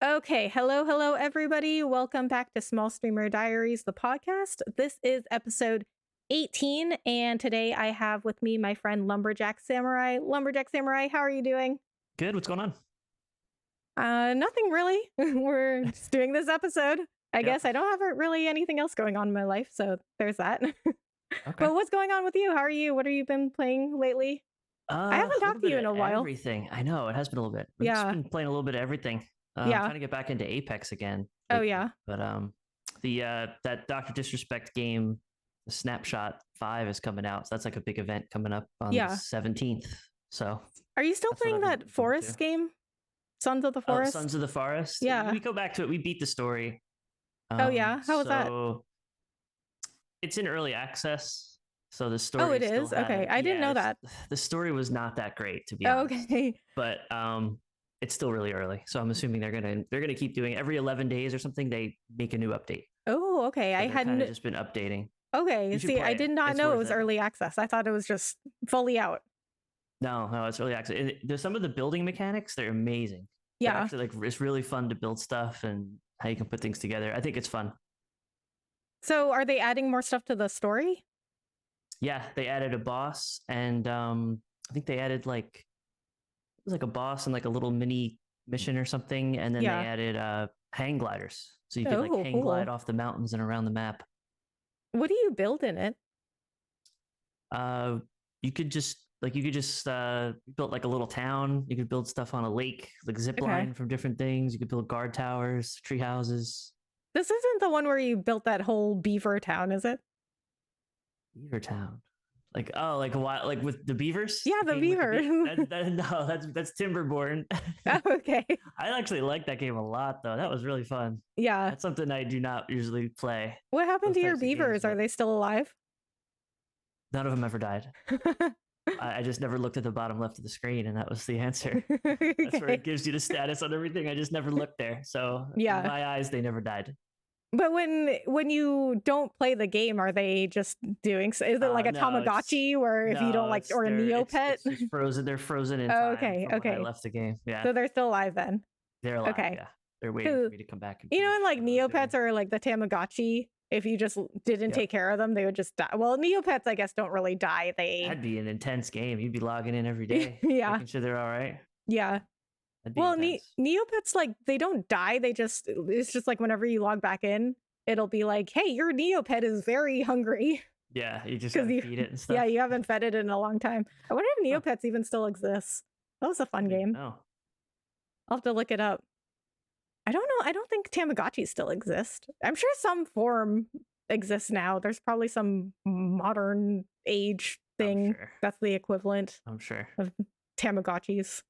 Okay, hello everybody. Welcome back to Small Streamer Diaries, the podcast. This is episode 18, and today I have with me my friend Lumberjack Samurai. Lumberjack Samurai, how are you doing? Good. What's going on? Nothing really. We're just doing this episode. I Yep. guess I don't have really anything else going on in my life, so there's that. Okay. But what's going on with you? How are you? What have you been playing lately? I haven't A little talked to bit you of in a while. everything. I know it has been a little bit. I've just Yeah. been playing a little bit of everything. I'm Yeah. trying to get back into Apex again. Oh, lately. yeah. But the that Doctor Disrespect game, the Snapshot 5 is coming out. So that's like a big event coming up on Yeah. the 17th. So Are you still that's what playing I've been that looking forward forest to. game? Sons of the Forest? Sons of the Forest. Yeah. We go back to it. We beat the story. Oh, yeah? How was that? So it's in early access. So the Oh, story it is? still Okay. has, I didn't know it's- that. The story was not that great, to be Oh, honest. okay. But it's still really early. So I'm assuming they're gonna keep doing every 11 days or something. They make a new update. Oh, okay. So I they're kind hadn't. of just been updating. Okay. You should See, play I it. did not It's know it worth was it. early access. I thought it was just fully out. No, it's early access. There's some of the building mechanics. They're amazing. They're Yeah. actually, like, it's really fun to build stuff and how you can put things together. I think it's fun. So are they adding more stuff to the story? Yeah, they added a boss, and I think they added like it was like a boss and like a little mini mission or something, and then Yeah. they added hang gliders, so you could like Oh, hang cool. glide off the mountains and around the map. What do you build in it? You could just build like a little town. You could build stuff on a lake, like zip Okay. line from different things. You could build guard towers, tree houses. This isn't the one where you built that whole beaver town, is it? Beaver Town, like like with the beavers. Yeah, the game with beaver. No, that's Timberborn. Oh, okay. I actually like that game a lot, though. That was really fun. Yeah. That's something I do not usually play. What happened Those to your types of games, beavers? Are but they still alive? none of them ever died. I just never looked at the bottom left of the screen, and that was the answer. That's where Okay. it gives you the status on everything. I just never looked there. So Yeah. in my eyes, they never died. But when you don't play the game, are they just doing? Is it like a No, Tamagotchi, where if you don't like, or a Neopet? It's just frozen. They're frozen in Oh, time okay, from when I okay. left the game. Yeah, So they're still alive then. they're alive. okay. Yeah, they're waiting So, for me to come back. And You know, finish and like what I was doing. Neopets are like the Tamagotchi. If you just didn't Yep. take care of them, they would just die. Well, Neopets, I guess, don't really die. That'd be an intense game. You'd be logging in every day, Yeah. making sure they're all right. Yeah. That'd be Well, intense. Neopets, like, they don't die. It's just like whenever you log back in, it'll be like, hey, your Neopet is very hungry. Yeah, you just 'Cause gotta you- feed it and stuff. Yeah, you haven't fed it in a long time. I wonder if Huh. Neopets even still exists. That was a fun game. Oh, I'll have to look it up. I don't know. I don't think Tamagotchi still exist. I'm sure some form exists now. There's probably some modern age thing sure. that's the equivalent I'm sure. of Tamagotchis.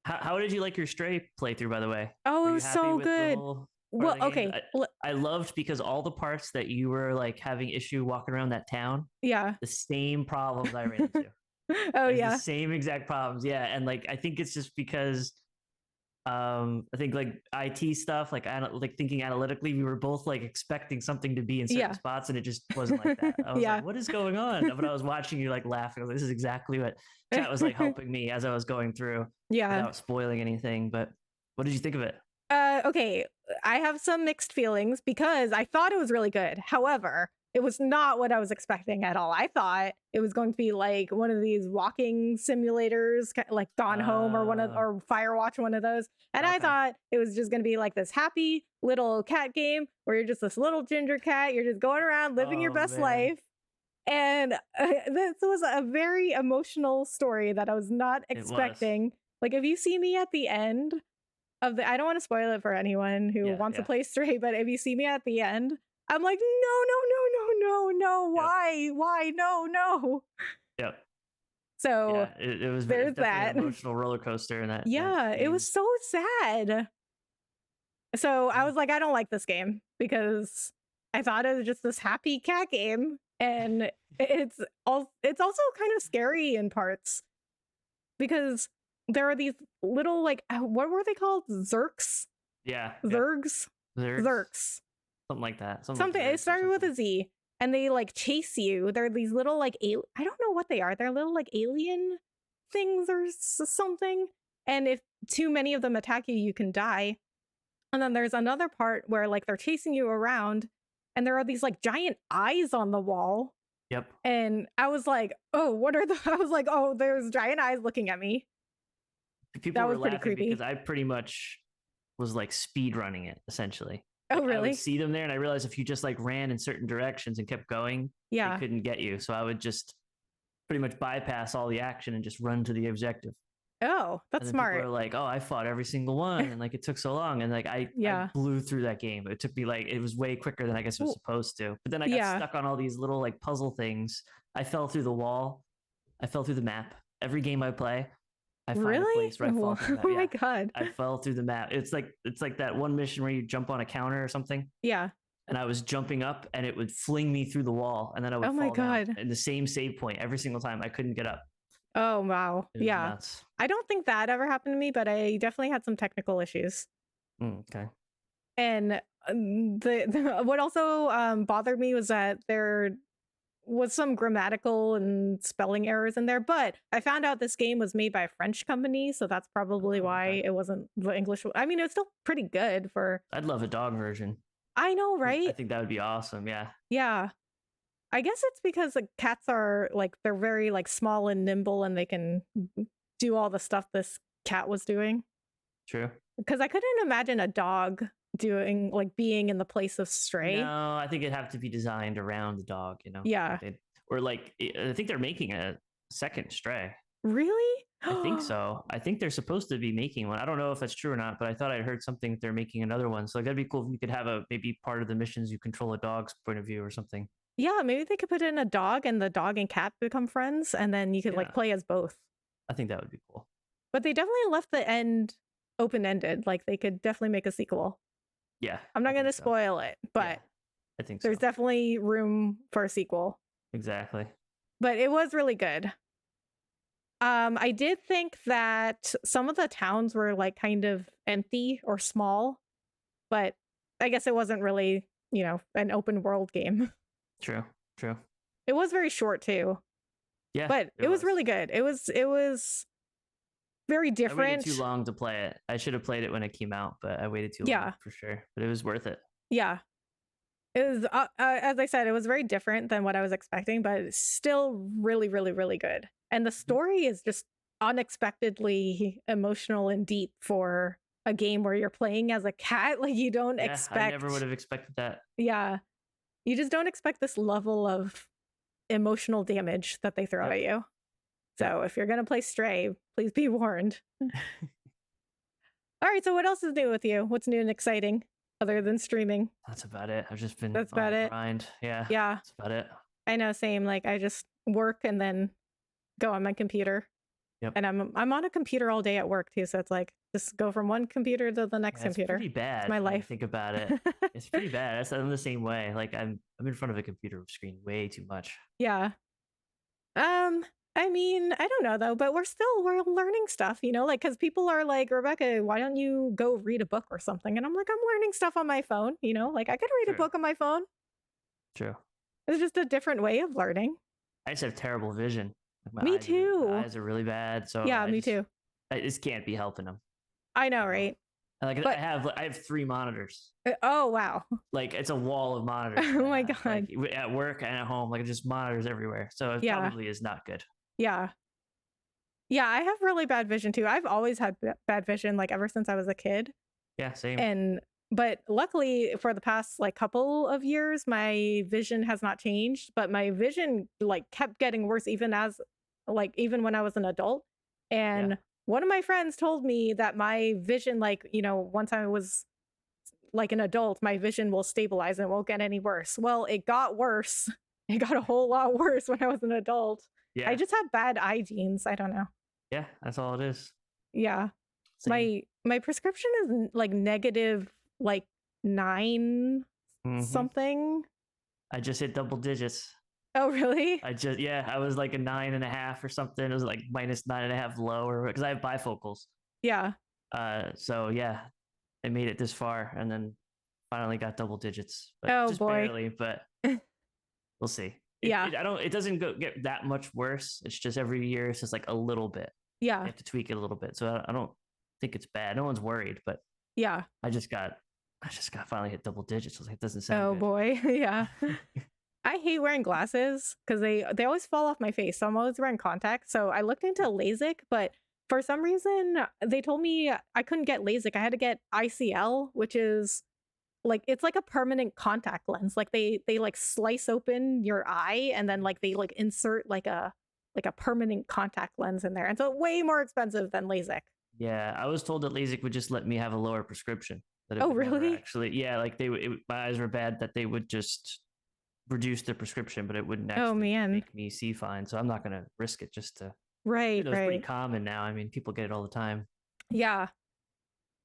How did you like your Stray playthrough, by the way? Oh, Were it you was happy so with the good. whole part Well, of the game? okay. I loved because all the parts that you were like having issue walking around that town, Yeah. the same problems I ran into. Oh, It's yeah. the same exact problems. Yeah, and like I think it's just because I think like IT stuff, like thinking analytically, we were both like expecting something to be in certain Yeah. spots, and it just wasn't like that. I was Yeah. like, "What is going on?" But I was watching you like laughing. I was like, "This is exactly what." Chat was like helping me as I was going through Yeah. without spoiling anything. But what did you think of it? Okay. I have some mixed feelings because I thought it was really good. However, it was not what I was expecting at all. I thought it was going to be like one of these walking simulators, like Gone Home or or Firewatch, one of those. And I Okay. thought it was just going to be like this happy little cat game where you're just this little ginger cat. You're just going around living your Oh, best man. life. And this was a very emotional story that I was not It was. expecting. Like, if you see me at the end of I don't want to spoil it for anyone who Yeah, wants to yeah. play Stray, but if you see me at the end, I'm like, no, why, no. Yep. So Yeah, it was there's definitely that. an emotional roller coaster in that. yeah, it was so sad. So I was like, I don't like this game because I thought it was just this happy cat game, and it's also kind of scary in parts because there are these little, like, what were they called? Zerks? Yeah. Zergs? Zerks. Something like that. Something. It started with a Z, and they like chase you. They're these little like I don't know what they are. They're little like alien things or something. And if too many of them attack you, you can die. And then there's another part where like they're chasing you around and there are these like giant eyes on the wall. Yep. And I was like, oh, what are the I was like, oh, there's giant eyes looking at me. People That were was pretty laughing because creepy. I pretty much was like speed running it essentially. Oh, Like I would really? see them there, and I realized if you just like ran in certain directions and kept going, they Yeah. couldn't get you. So I would just pretty much bypass all the action and just run to the objective. Oh, And that's then people are smart. like, "Oh, I fought every single one, and like it took so long." And like I Yeah. blew through that game. It took me like it was way quicker than I guess it was Well, supposed to. But then I got yeah. stuck on all these little like puzzle things. I fell through the wall. I fell through the map. Every game I play, I find a Really? place where I fall through the map. Oh my Yeah, god. I fell through the map. It's like that one mission where you jump on a counter or something. Yeah. And I was jumping up, and it would fling me through the wall, and then I would Oh my fall down god. in the same save point every single time. I couldn't get up. Oh wow. It was Yeah. nuts. I don't think that ever happened to me, but I definitely had some technical issues. Okay. And the what also bothered me was that there was some grammatical and spelling errors in there, but I found out this game was made by a French company, so that's probably Oh, why okay. it wasn't the English. I mean, it's still pretty good for. I'd love a dog version. I know, I right? think that would be awesome. Yeah. Yeah. I guess it's because the cats are like they're very like small and nimble and they can do all the stuff this cat was doing. True. Because I couldn't imagine a dog doing like being in the place of Stray. No, I think it'd have to be designed around the dog, you know? Yeah. Or like, I think they're making a second Stray. Really? I think so. I think they're supposed to be making one. I don't know if that's true or not, but I thought I'd heard something that they're making another one. So like, that'd be cool if you could have a maybe part of the missions you control a dog's point of view or something. Yeah, maybe they could put in a dog and the dog and cat become friends and then you could Yeah. like play as both. I think that would be cool. But they definitely left the end open-ended. Like they could definitely make a sequel. Yeah. I'm not I going to think so. spoil it, but Yeah, I think so. there's definitely room for a sequel. Exactly. But it was really good. I did think that some of the towns were like kind of empty or small, but I guess it wasn't really, an open world game. True. True. It was very short too, Yeah. but it was really good. It was very I different. waited too long to play it. I should have played it when it came out, but I waited too long for sure. But it was worth it. Yeah. It was, as I said, it was very different than what I was expecting, but it's still really, really, really good. And the story is just unexpectedly emotional and deep for a game where you're playing as a cat. Like you don't expect. I never would have expected that. Yeah. You just don't expect this level of emotional damage that they throw at you. So if you're going to play Stray, please be warned. All right. So what else is new with you? What's new and exciting other than streaming? That's about it. I've just been That's about it. Grind. Yeah. Yeah. That's about it. I know. Same. Like I just work and then go on my computer. Yep. And I'm on a computer all day at work too. So it's like just go from one computer to the next computer. It's pretty bad. It's my life. Think about it. It's pretty bad. I'm the same way. Like I'm in front of a computer screen way too much. Yeah. I mean, I don't know though, but we're learning stuff, like because people are like, Rebecca, why don't you go read a book or something? And I'm like, I'm learning stuff on my phone, like I could read a book on my phone. True. It's just a different way of learning. I just have terrible vision. Like me too. My eyes are really bad. So yeah, me too. I just can't be helping them. I know, right? Like I have 3 monitors. Oh wow! Like it's a wall of monitors. Oh my god! Like, at work and at home, like just monitors everywhere. So it probably is not good. Yeah. Yeah, I have really bad vision too. I've always had bad vision, like ever since I was a kid. Yeah, same. But luckily for the past like couple of years, my vision has not changed, but my vision like kept getting worse even when I was an adult. And one of my friends told me that my vision, once I was like an adult, my vision will stabilize and it won't get any worse. Well, it got worse. It got a whole lot worse when I was an adult. Yeah. I just have bad eye genes. I don't know. Yeah, that's all it is. Yeah. Same. My prescription is like negative like 9 something. I just hit double digits. Oh really? I was like a 9.5 or something. It was like minus 9.5 low, or because I have bifocals. Yeah. So yeah, I made it this far and then finally got double digits. But just boy. Barely, but we'll see. It doesn't get that much worse. It's just every year it's just like a little bit. Yeah. You have to tweak it a little bit. So I don't think it's bad. No one's worried, but yeah. I just got I just got finally hit double digits. I was like, it doesn't sound Oh good. boy. Yeah. I hate wearing glasses because they always fall off my face. So I'm always wearing contacts. So I looked into LASIK, but for some reason they told me I couldn't get LASIK. I had to get ICL, which is like it's like a permanent contact lens. Like they like slice open your eye and then like they like insert like a permanent contact lens in there. And so way more expensive than LASIK. Yeah, I was told that LASIK would just let me have a lower prescription. That it Oh would never really? actually, yeah, like my eyes were bad. That they would just reduce the prescription, but it wouldn't Oh actually man. make me see fine. So I'm not gonna risk it just to. Right, It's pretty right. common now. I mean, people get it all the time. Yeah.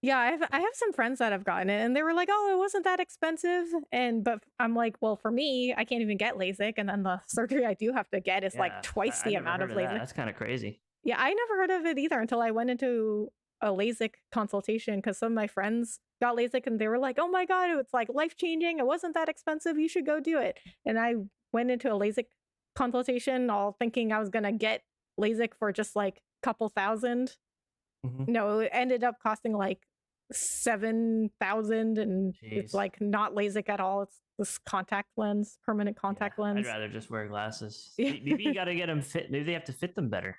Yeah, I have some friends that have gotten it and they were like, "Oh, it wasn't that expensive." And but I'm like, "Well, for me, I can't even get LASIK and then the surgery I do have to get is like Yeah, twice I the never amount of heard of that. LASIK." That's kind of crazy. Yeah, I never heard of it either until I went into a LASIK consultation cuz some of my friends got LASIK and they were like, "Oh my god, it's like life-changing. It wasn't that expensive. You should go do it." And I went into a LASIK consultation all thinking I was going to get LASIK for just like a couple thousand. Mm-hmm. No, it ended up costing like 7,000 and it's Jeez. like not LASIK at all. It's this contact lens, permanent Yeah, contact I'd lens. rather just wear glasses. Yeah. Maybe you got to get them fit. Maybe they have to fit them better.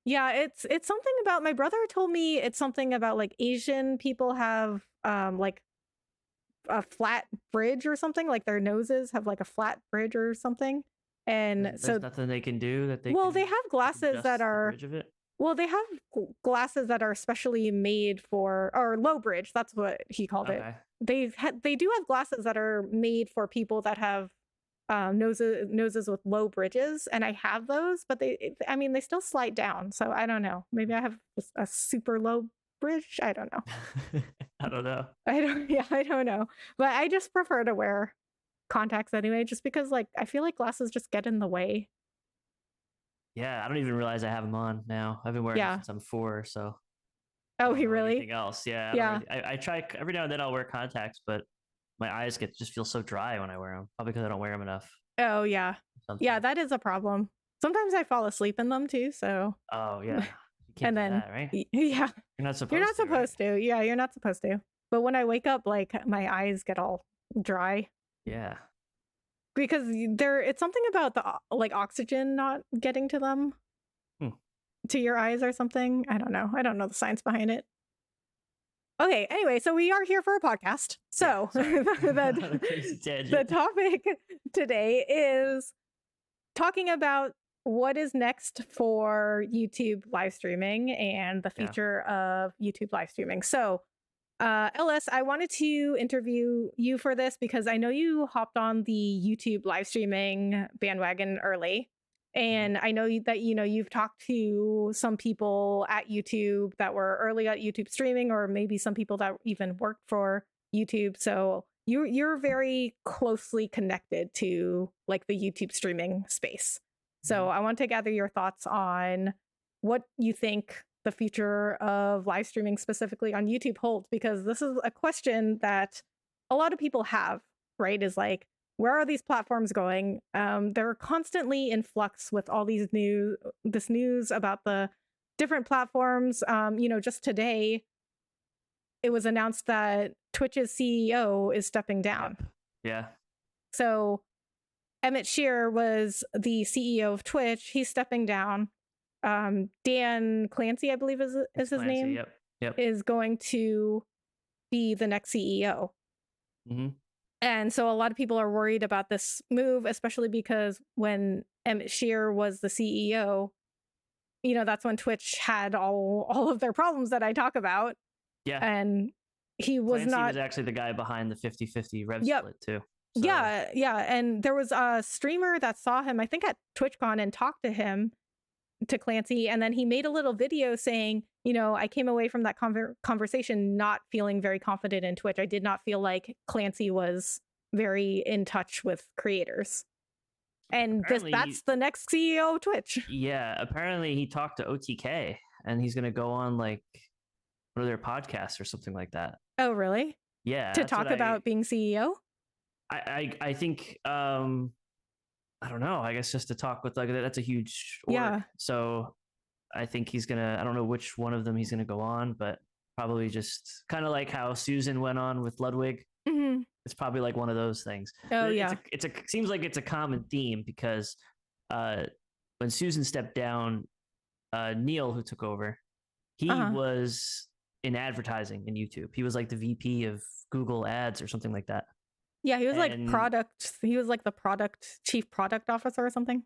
Yeah, it's something about my brother told me it's something about like Asian people have like a flat bridge or something, like their noses have like a flat bridge or something. And There's so nothing they can do that well, they have they can glasses that adjust the are bridge of it. well, they have glasses that are specially made for or low bridge, that's what he called it. Okay. They do have glasses that are made for people that have noses with low bridges, and I have those, but I mean, they still slide down. So I don't know. Maybe I have just a super low bridge. I don't know. I don't know. I don't. Yeah, I don't know. But I just prefer to wear contacts anyway, just because like I feel like glasses just get in the way. Yeah, I don't even realize I have them on now. I've been wearing them Yeah. since I'm 4, so I Oh, don't he know really? anything else. Yeah, I don't Yeah. really. I try every now and then. I'll wear contacts, but my eyes just feel so dry when I wear them. Probably because I don't wear them enough. Oh, yeah. Yeah, Something. that is a problem. Sometimes I fall asleep in them too. So, Oh yeah, you can't and do then that, right? yeah, You're not you're not supposed to, right? supposed to. Yeah, you're not supposed to. But when I wake up, like my eyes get all dry Yeah. because it's something about the like oxygen not getting to them Hmm. to your eyes or something. I don't know. I don't know the science behind it. Okay, anyway, so we are here for a podcast. Yeah, So sorry. On a the, crazy the tangent. topic today is talking about what is next for YouTube live streaming and the Yeah. future of YouTube live streaming. So, Ellis, I wanted to interview you for this because I know you hopped on the YouTube live streaming bandwagon early. And I know that you've talked to some people at YouTube that were early at YouTube streaming, or maybe some people that even worked for YouTube. So you're very closely connected to like the YouTube streaming space. So I want to gather your thoughts on what you think the future of live streaming specifically on YouTube holds, because this is a question that a lot of people have, right? Is like, where are these platforms going? They're constantly in flux with all this news about the different platforms. Just today, it was announced that Twitch's CEO is stepping down. Yep. Yeah. So Emmett Shear was the CEO of Twitch. He's stepping down. Dan Clancy, I believe is his Clancy, name, Yep. is going to be the next CEO. Mm-hmm. And so a lot of people are worried about this move, especially because when Emmett Shear was the CEO, that's when Twitch had all of their problems that I talk about. Yeah. And he was Clancy not was actually the guy behind the 50-50 rev Yep. split too. So. Yeah. And there was a streamer that saw him, I think at TwitchCon, and talked to him, to Clancy, and then he made a little video saying, I came away from that conversation not feeling very confident in Twitch. I did not feel like Clancy was very in touch with creators. And that's the next CEO of Twitch. Yeah, apparently he talked to OTK and he's going to go on like one of their podcasts or something like that. Oh, really? Yeah. To talk about being CEO? I think I don't know. I guess just to talk with that's a huge org. Yeah. So I think he's gonna. I don't know which one of them he's gonna go on, but probably just kind of like how Susan went on with Ludwig. It's probably like one of those things. Oh It's yeah. a, seems like it's a common theme because uh, when Susan stepped down, Neil, who took over, he Uh-huh. was in advertising in YouTube. He was like the VP of Google Ads or something like that. Yeah, he was like And the product chief product officer or something.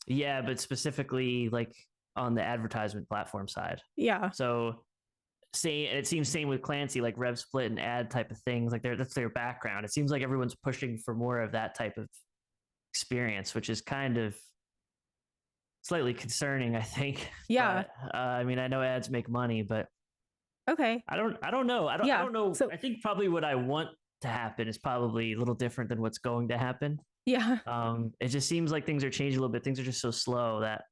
yeah, but specifically like on the advertisement platform side. Yeah. So it seems same with Clancy, like rev split and ad type of things. Like that's their background. It seems like everyone's pushing for more of that type of experience, which is kind of slightly concerning, I think. Yeah. But I mean, I know ads make money, but Okay. I don't know. I Yeah. don't know. So I think probably what I want to happen is probably a little different than what's going to happen. yeah. It just seems like things are changing a little bit. Things are just so slow that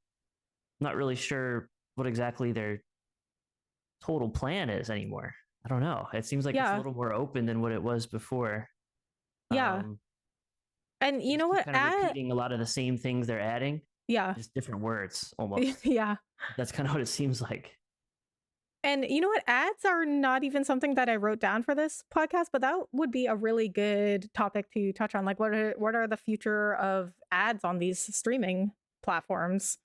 I'm not really sure what exactly their total plan is anymore. I don't know. It seems like it's a Yeah. little more open than what it was before. Yeah. Um, And they you know just keep what? kind of repeating a lot of the same things they're adding, Yeah. just different words almost. yeah. That's kind of what it seems like. And you know what? Ads are not even something that I wrote down for this podcast, but that would be a really good topic to touch on. Like, what are the future of ads on these streaming platforms?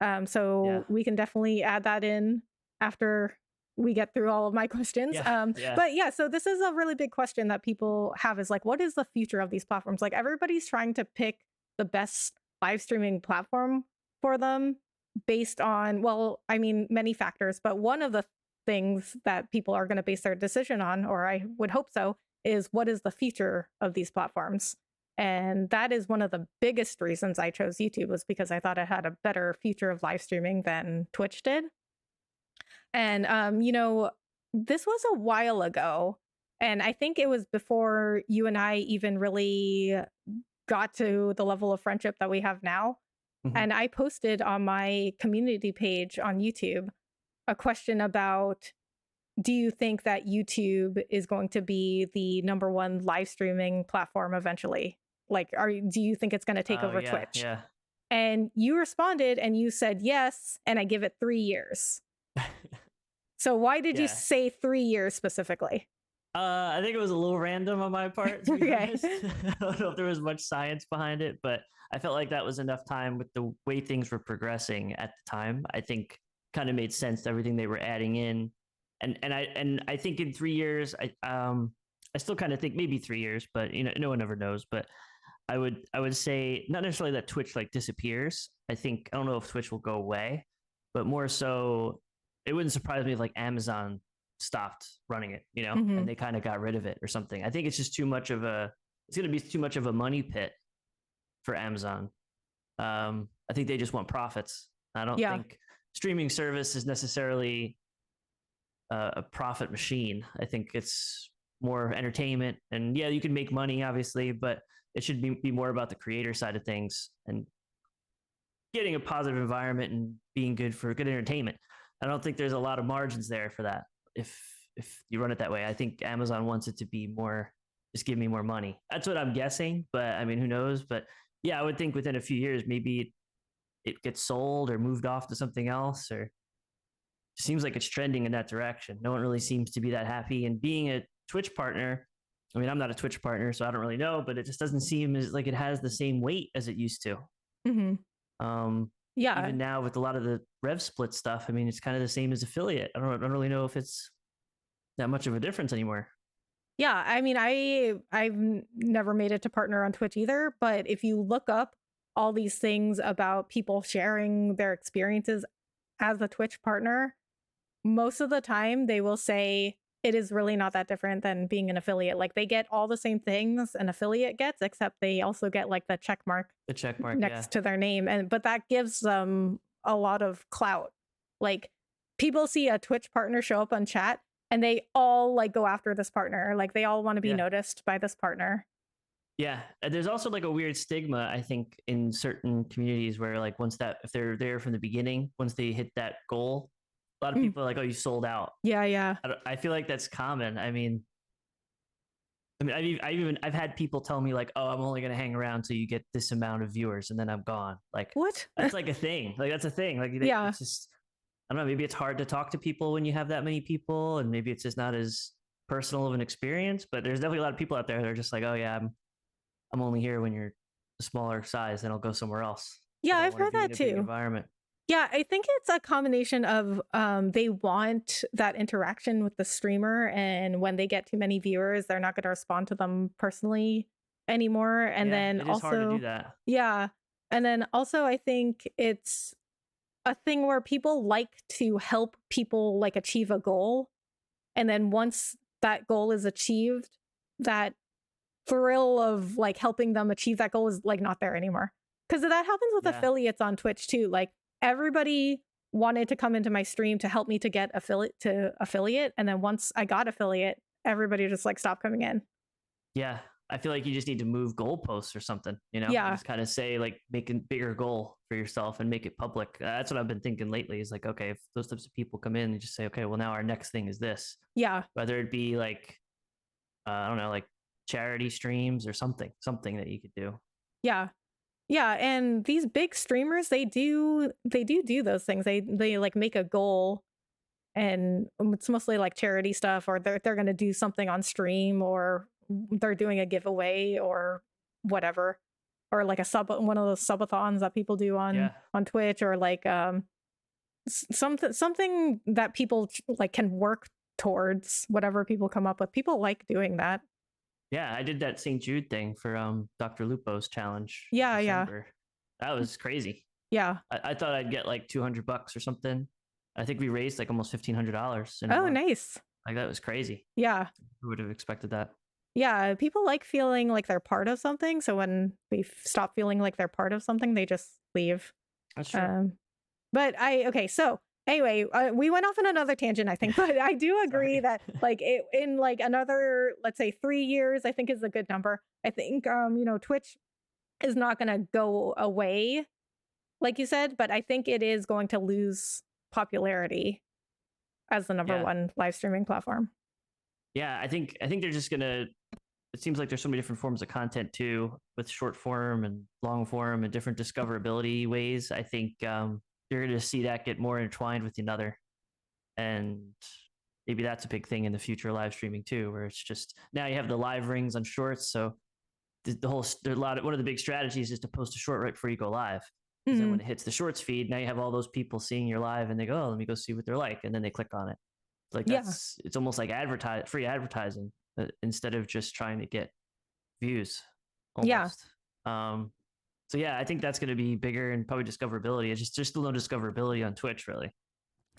Yeah. So we can definitely add that in after we get through all of my questions. Yeah. Yeah. But yeah, so this is a really big question that people have is like, what is the future of these platforms? Like, everybody's trying to pick the best live streaming platform for them based on, well, I mean, many factors, but one of the things that people are going to base their decision on, or I would hope so, is what is the future of these platforms. And that is one of the biggest reasons I chose YouTube, was because I thought it had a better future of live streaming than Twitch did. And this was a while ago, and I think it was before you and I even really got to the level of friendship that we have now. Mhm. And I posted on my community page on YouTube a question about, do you think that YouTube is going to be the number one live streaming platform eventually? Like, do you think it's going to take over Yeah. Twitch? Yeah. And you responded and you said yes, and I give it 3 years. So why did you Yeah. say 3 years specifically? I think it was a little random on my part, to be Okay. honest. I don't know if there was much science behind it, but I felt like that was enough time with the way things were progressing at the time. I think kind of made sense to everything they were adding in. And I think in 3 years, I still kind of think maybe 3 years, but no one ever knows. But I would say not necessarily that Twitch like disappears. I don't know if Twitch will go away, but more so, it wouldn't surprise me if like Amazon stopped running it, and they kind of got rid of it or something. I think it's just it's going to be too much of a money pit for Amazon. I think they just want profits. I don't think streaming service is necessarily a profit machine. I think it's more entertainment, and yeah, you can make money obviously, but it should be more about the creator side of things and getting a positive environment and being good entertainment. I don't think there's a lot of margins there for that. If you run it that way, I think Amazon wants it to be more, just give me more money. That's what I'm guessing, but I mean, who knows? But yeah, I would think within a few years, maybe it gets sold or moved off to something else, or it seems like it's trending in that direction. No one really seems to be that happy. And being a Twitch partner, I mean, I'm not a Twitch partner, so I don't really know, but it just doesn't seem as like it has the same weight as it used to. Yeah. Even now with a lot of the rev split stuff, I mean, it's kind of the same as affiliate. I don't really know if it's that much of a difference anymore. Yeah, I mean, I've never made it to partner on Twitch either, but if you look up all these things about people sharing their experiences as a Twitch partner, most of the time they will say it is really not that different than being an affiliate. Like, they get all the same things an affiliate gets, except they also get like the check mark next to their name, but that gives them a lot of clout. Like, people see a Twitch partner show up on chat and they all like go after this partner. Like, they all want to be noticed by this partner. Yeah, there's also like a weird stigma, I think, in certain communities where like if they're there from the beginning, once they hit that goal, a lot of people are like, "Oh, you sold out." Yeah. I feel like that's common. I mean, I've had people tell me like, "Oh, I'm only going to hang around till you get this amount of viewers, and then I'm gone." Like, what? That's like a thing. Like, that's a thing. Like, it's just, I don't know. Maybe it's hard to talk to people when you have that many people, and maybe it's just not as personal of an experience, but there's definitely a lot of people out there that are just like, oh yeah, I'm only here when you're a smaller size, and I'll go somewhere else. Yeah, I don't I've want to heard be that in a big too. environment. Yeah, I think it's a combination of they want that interaction with the streamer, and when they get too many viewers, they're not going to respond to them personally anymore. And Yeah, then it is hard to do also, that. yeah, and then also, I think it's a thing where people like to help people like achieve a goal, and then once that goal is achieved, that thrill of like helping them achieve that goal is like not there anymore. Because that happens with Yeah, affiliates on Twitch too. Like everybody wanted to come into my stream to help me to get affiliate, and then once I got affiliate, everybody just like stopped coming in. yeah. I feel like you just need to move goalposts or something, and Yeah, just kind of say like make a bigger goal for yourself and make it public. That's what I've been thinking lately. Is like, okay, if those types of people come in, you just say, okay, well now our next thing is this. yeah, Whether it be like I don't know, like charity streams or something that you could do. yeah. Yeah, and these big streamers, they do those things. They like make a goal, and it's mostly like charity stuff, or they're going to do something on stream, or they're doing a giveaway or whatever, or like a sub one of those subathons that people do Yeah, on Twitch, or like something that people like can work towards whatever people come up with. People like doing that. yeah. I did that St. Jude thing for Dr. Lupo's challenge in Yeah, yeah, December. That was crazy. yeah. I thought I'd get like $200 or something. I think we raised like almost $1,500 in a Oh, month. nice. Like that was crazy. Yeah. Who would have expected that? Yeah, people like feeling like they're part of something. So when they stop feeling like they're part of something, they just leave. That's true. Um, but okay. So anyway, we went off on another tangent, I think, but I do agree that like in like another, let's say 3 years, I think is a good number. I think, Twitch is not going to go away, like you said, but I think it is going to lose popularity as the number Yeah, one live streaming platform. yeah. I think they're just gonna. It seems like there's so many different forms of content too, with short form and long form and different discoverability ways. I think you're going to see that get more entwined with another, and maybe that's a big thing in the future of live streaming too, where it's just now you have the live rings on shorts. So the whole there's a lot of one of the big strategies is to post a short right before you go live. Because then Mhm. when it hits the shorts feed, now you have all those people seeing your live and they go, oh, let me go see what they're like. And then they click on it. Like Yeah. it's almost like free advertising instead of just trying to get views Yeah. almost. So yeah, I think that's going to be bigger and probably discoverability. It's just still no discoverability on Twitch really.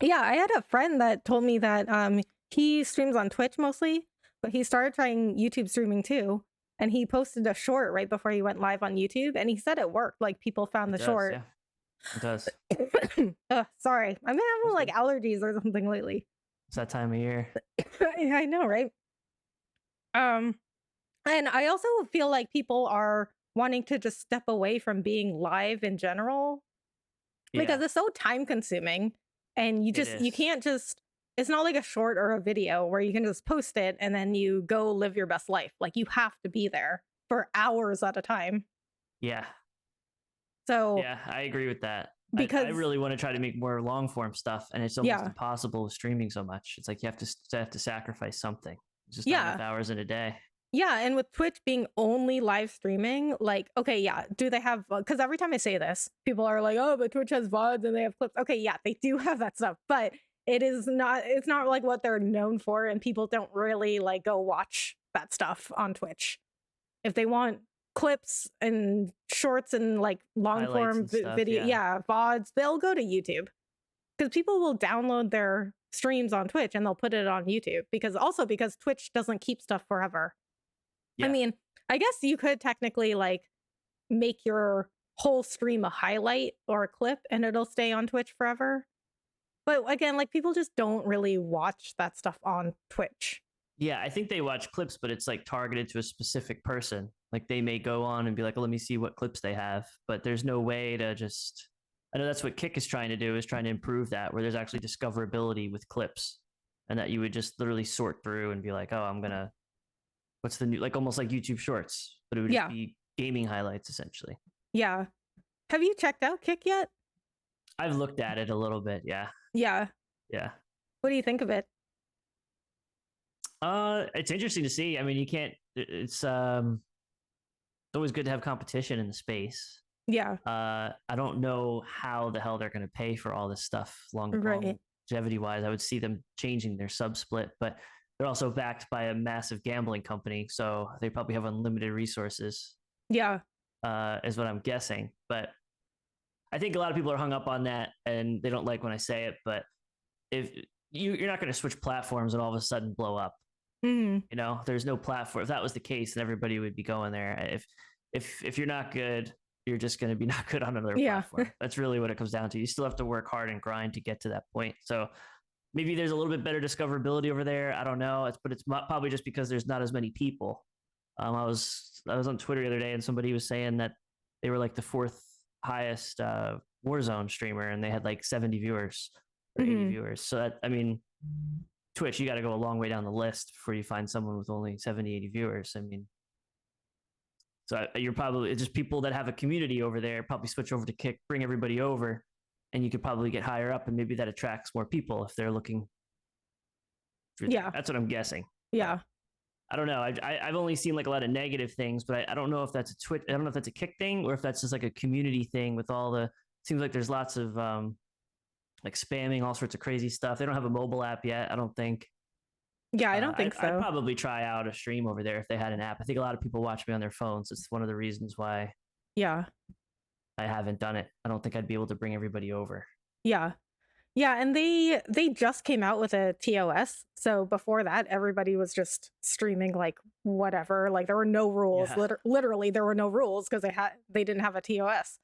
Yeah, I had a friend that told me that he streams on Twitch mostly, but he started trying YouTube streaming too. And he posted a short right before he went live on YouTube, and he said it worked. Like people found It the does, short. yeah, it does. Ugh, sorry, I've been having That's like good. allergies or something lately. It's that time of year. I know, right? Um, and I also feel like people are wanting to just step away from being live in general because Yeah, it's so time consuming, and it you is. can't just, it's not like a short or a video where you can just post it and then you go live your best life. Like you have to be there for hours at a time. Yeah, So yeah, I agree with that. I because really want to try to make more long form stuff, and it's almost yeah, impossible with streaming so much. It's like you have to sacrifice something. It's just not enough yeah, hours in a day. yeah, and with Twitch being only live streaming, like, okay, yeah, do they have, because every time I say this, people are like, oh, but Twitch has VODs and they have clips. Okay, yeah, they do have that stuff, but it's not like what they're known for, and people don't really like go watch that stuff on Twitch. If they want clips and shorts and like long Highlights form and stuff. video, Yeah, yeah, VODs, they'll go to YouTube because people will download their streams on Twitch and they'll put it on YouTube because Twitch doesn't keep stuff forever. I yeah, mean, I guess you could technically like make your whole stream a highlight or a clip and it'll stay on Twitch forever. But again, like people just don't really watch that stuff on Twitch. yeah. I think they watch clips, but it's like targeted to a specific person. Like they may go on and be like, oh, let me see what clips they have, but there's no way to just. I know that's what Kick is trying to do, is trying to improve that, where there's actually discoverability with clips, and that you would just literally sort through and be like, oh, I'm gonna. What's the new, like almost like YouTube Shorts, but it would just Yeah. be gaming highlights essentially. Yeah. Have you checked out Kick yet? I've looked at it a little bit. Yeah, Yeah. yeah. What do you think of it? It's interesting to see. I mean, you can't. It's always good to have competition in the space. Yeah. I don't know how the hell they're going to pay for all this stuff Right. longevity wise. I would see them changing their sub split, but they're also backed by a massive gambling company, so they probably have unlimited resources. Yeah. Is what I'm guessing. But I think a lot of people are hung up on that, and they don't like when I say it. But if you're not going to switch platforms and all of a sudden blow up, Mm. you know, there's no platform. If that was the case, then everybody would be going there. If you're not good, you're just going to be not good on another Yeah. platform. That's really what it comes down to. You still have to work hard and grind to get to that point. So maybe there's a little bit better discoverability over there. I don't know. But it's probably just because there's not as many people. I was on Twitter the other day, and somebody was saying that they were like the fourth highest Warzone streamer, and they had like 70 viewers or 80 Mhm. viewers. So that, I mean, Twitch, you got to go a long way down the list before you find someone with only 70, 80 viewers. I mean, so you're probably just people that have a community over there probably switch over to Kick, bring everybody over, and you could probably get higher up, and maybe that attracts more people if they're looking for Yeah. That's what I'm guessing. Yeah. I don't know. I've only seen like a lot of negative things, but I don't know if that's a Twitch. I don't know if that's a Kick thing or if that's just like a community thing with all the. Seems like there's lots of like spamming, all sorts of crazy stuff. They don't have a mobile app yet. I don't think. Yeah, I don't think I'd so. probably try out a stream over there if they had an app. I think a lot of people watch me on their phones. It's one of the reasons why Yeah. I haven't done it. I don't think I'd be able to bring everybody over. Yeah. Yeah, and they just came out with a TOS. So before that, everybody was just streaming like whatever. Like there were no rules. Yeah. Literally, there were no rules because they didn't have a TOS.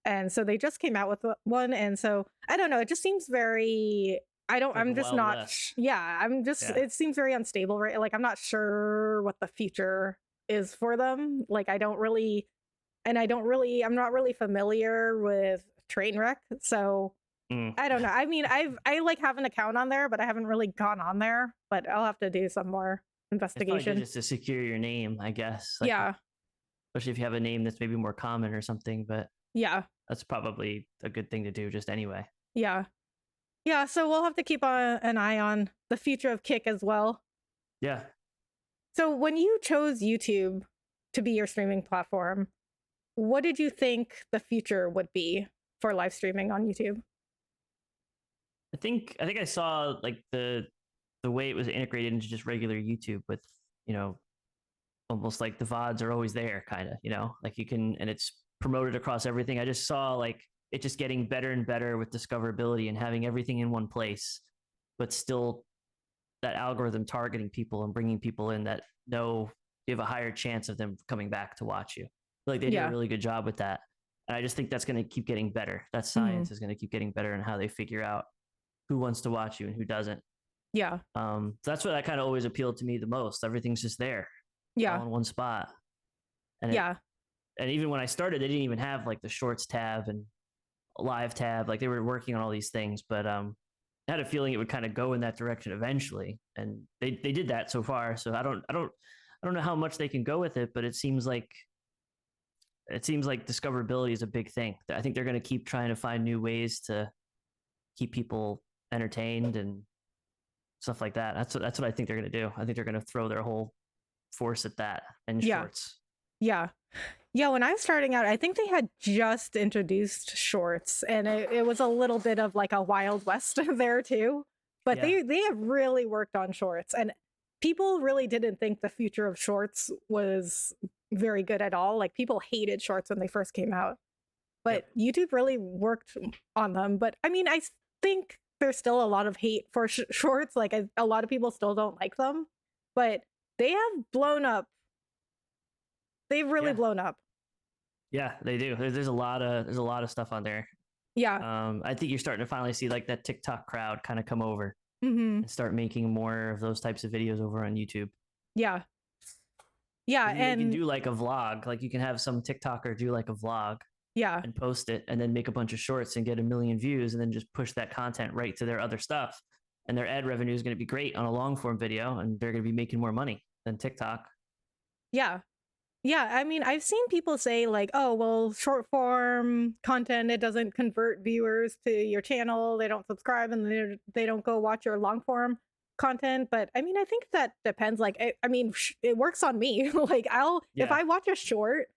And so they just came out with one. And so I don't know. It just seems very. I don't. Like I'm just Wild not. West. Yeah, I'm just. Yeah. It seems very unstable, right? Like I'm not sure what the future is for them. Like I don't really, and I don't really. I'm not really familiar with Trainwreck, so. I don't know. I mean, I like have an account on there, but I haven't really gone on there. But I'll have to do some more It's probably good investigation. just to secure your name, I guess. Like, Yeah. especially if you have a name that's maybe more common or something. But Yeah. that's probably a good thing to do just anyway. Yeah. Yeah. So we'll have to keep an eye on the future of Kick as well. Yeah. So when you chose YouTube to be your streaming platform, what did you think the future would be for live streaming on YouTube? I think I saw like the way it was integrated into just regular YouTube with, you know, almost like the VODs are always there, kind of, you know, like you can, and it's promoted across everything. I just saw like it just getting better and better with discoverability and having everything in one place, but still that algorithm targeting people and bringing people in that know you have a higher chance of them coming back to watch you. Like they did a really good job with that. And I just think that's going to keep getting better. That science is going to keep getting better in how they figure out who wants to watch you and who doesn't. Yeah. So that's what that kind of always appealed to me the most. Everything's just there. Yeah. All in one spot. And yeah. And even when I started, they didn't even have like the shorts tab and live tab. Like they were working on all these things, but I had a feeling it would kind of go in that direction eventually. And they did that so far. So I don't know how much they can go with it, but it seems like discoverability is a big thing. I think they're going to keep trying to find new ways to keep people entertained and stuff like that. That's what I think they're going to do. I think they're going to throw their whole force at that and shorts. Yeah. Yeah, when I was starting out, I think they had just introduced shorts, and it was a little bit of like a Wild West there too. But they have really worked on shorts, and people really didn't think the future of shorts was very good at all. Like people hated shorts when they first came out, but YouTube really worked on them. But I mean, I think there's still a lot of hate for shorts. Like a lot of people still don't like them, but they have blown up. They've really blown up. Yeah, they do. There's a lot of stuff on there. Yeah. I think you're starting to finally see like that TikTok crowd kind of come over and start making more of those types of videos over on YouTube. Yeah. Yeah, and you can do like a vlog. Like you can have some TikToker do like a vlog. Yeah. And post it and then make a bunch of shorts and get 1 million views and then just push that content right to their other stuff. And their ad revenue is going to be great on a long form video and they're going to be making more money than TikTok. Yeah. Yeah, I mean, I've seen people say like, oh, well, short form content, it doesn't convert viewers to your channel. They don't subscribe and they don't go watch your long form content, but I mean, I think that depends. Like, I mean, it works on me. Like, if Yeah. I watch a short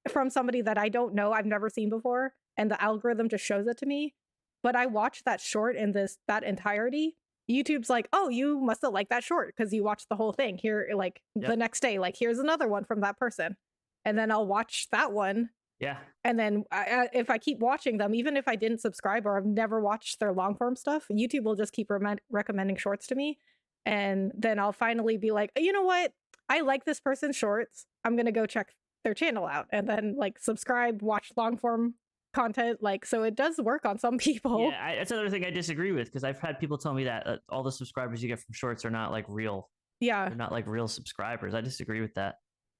from somebody that I don't know, I've never seen before, and the algorithm just shows it to me, but I watch that short in that entirety. YouTube's like, oh, you must have liked that short because you watched the whole thing. Here, like the Yep. next day, like here's another one from that person, and then I'll watch that one. Yeah. And then if I keep watching them, even if I didn't subscribe or I've never watched their long form stuff, YouTube will just keep recommending shorts to me. And then I'll finally be like, you know what? I like this person's shorts. I'm going to go check their channel out and then like subscribe, watch long form content. Like, so it does work on some people. Yeah. That's another thing I disagree with because I've had people tell me that all the subscribers you get from shorts are not like real. Yeah. They're not like real subscribers. I disagree with that.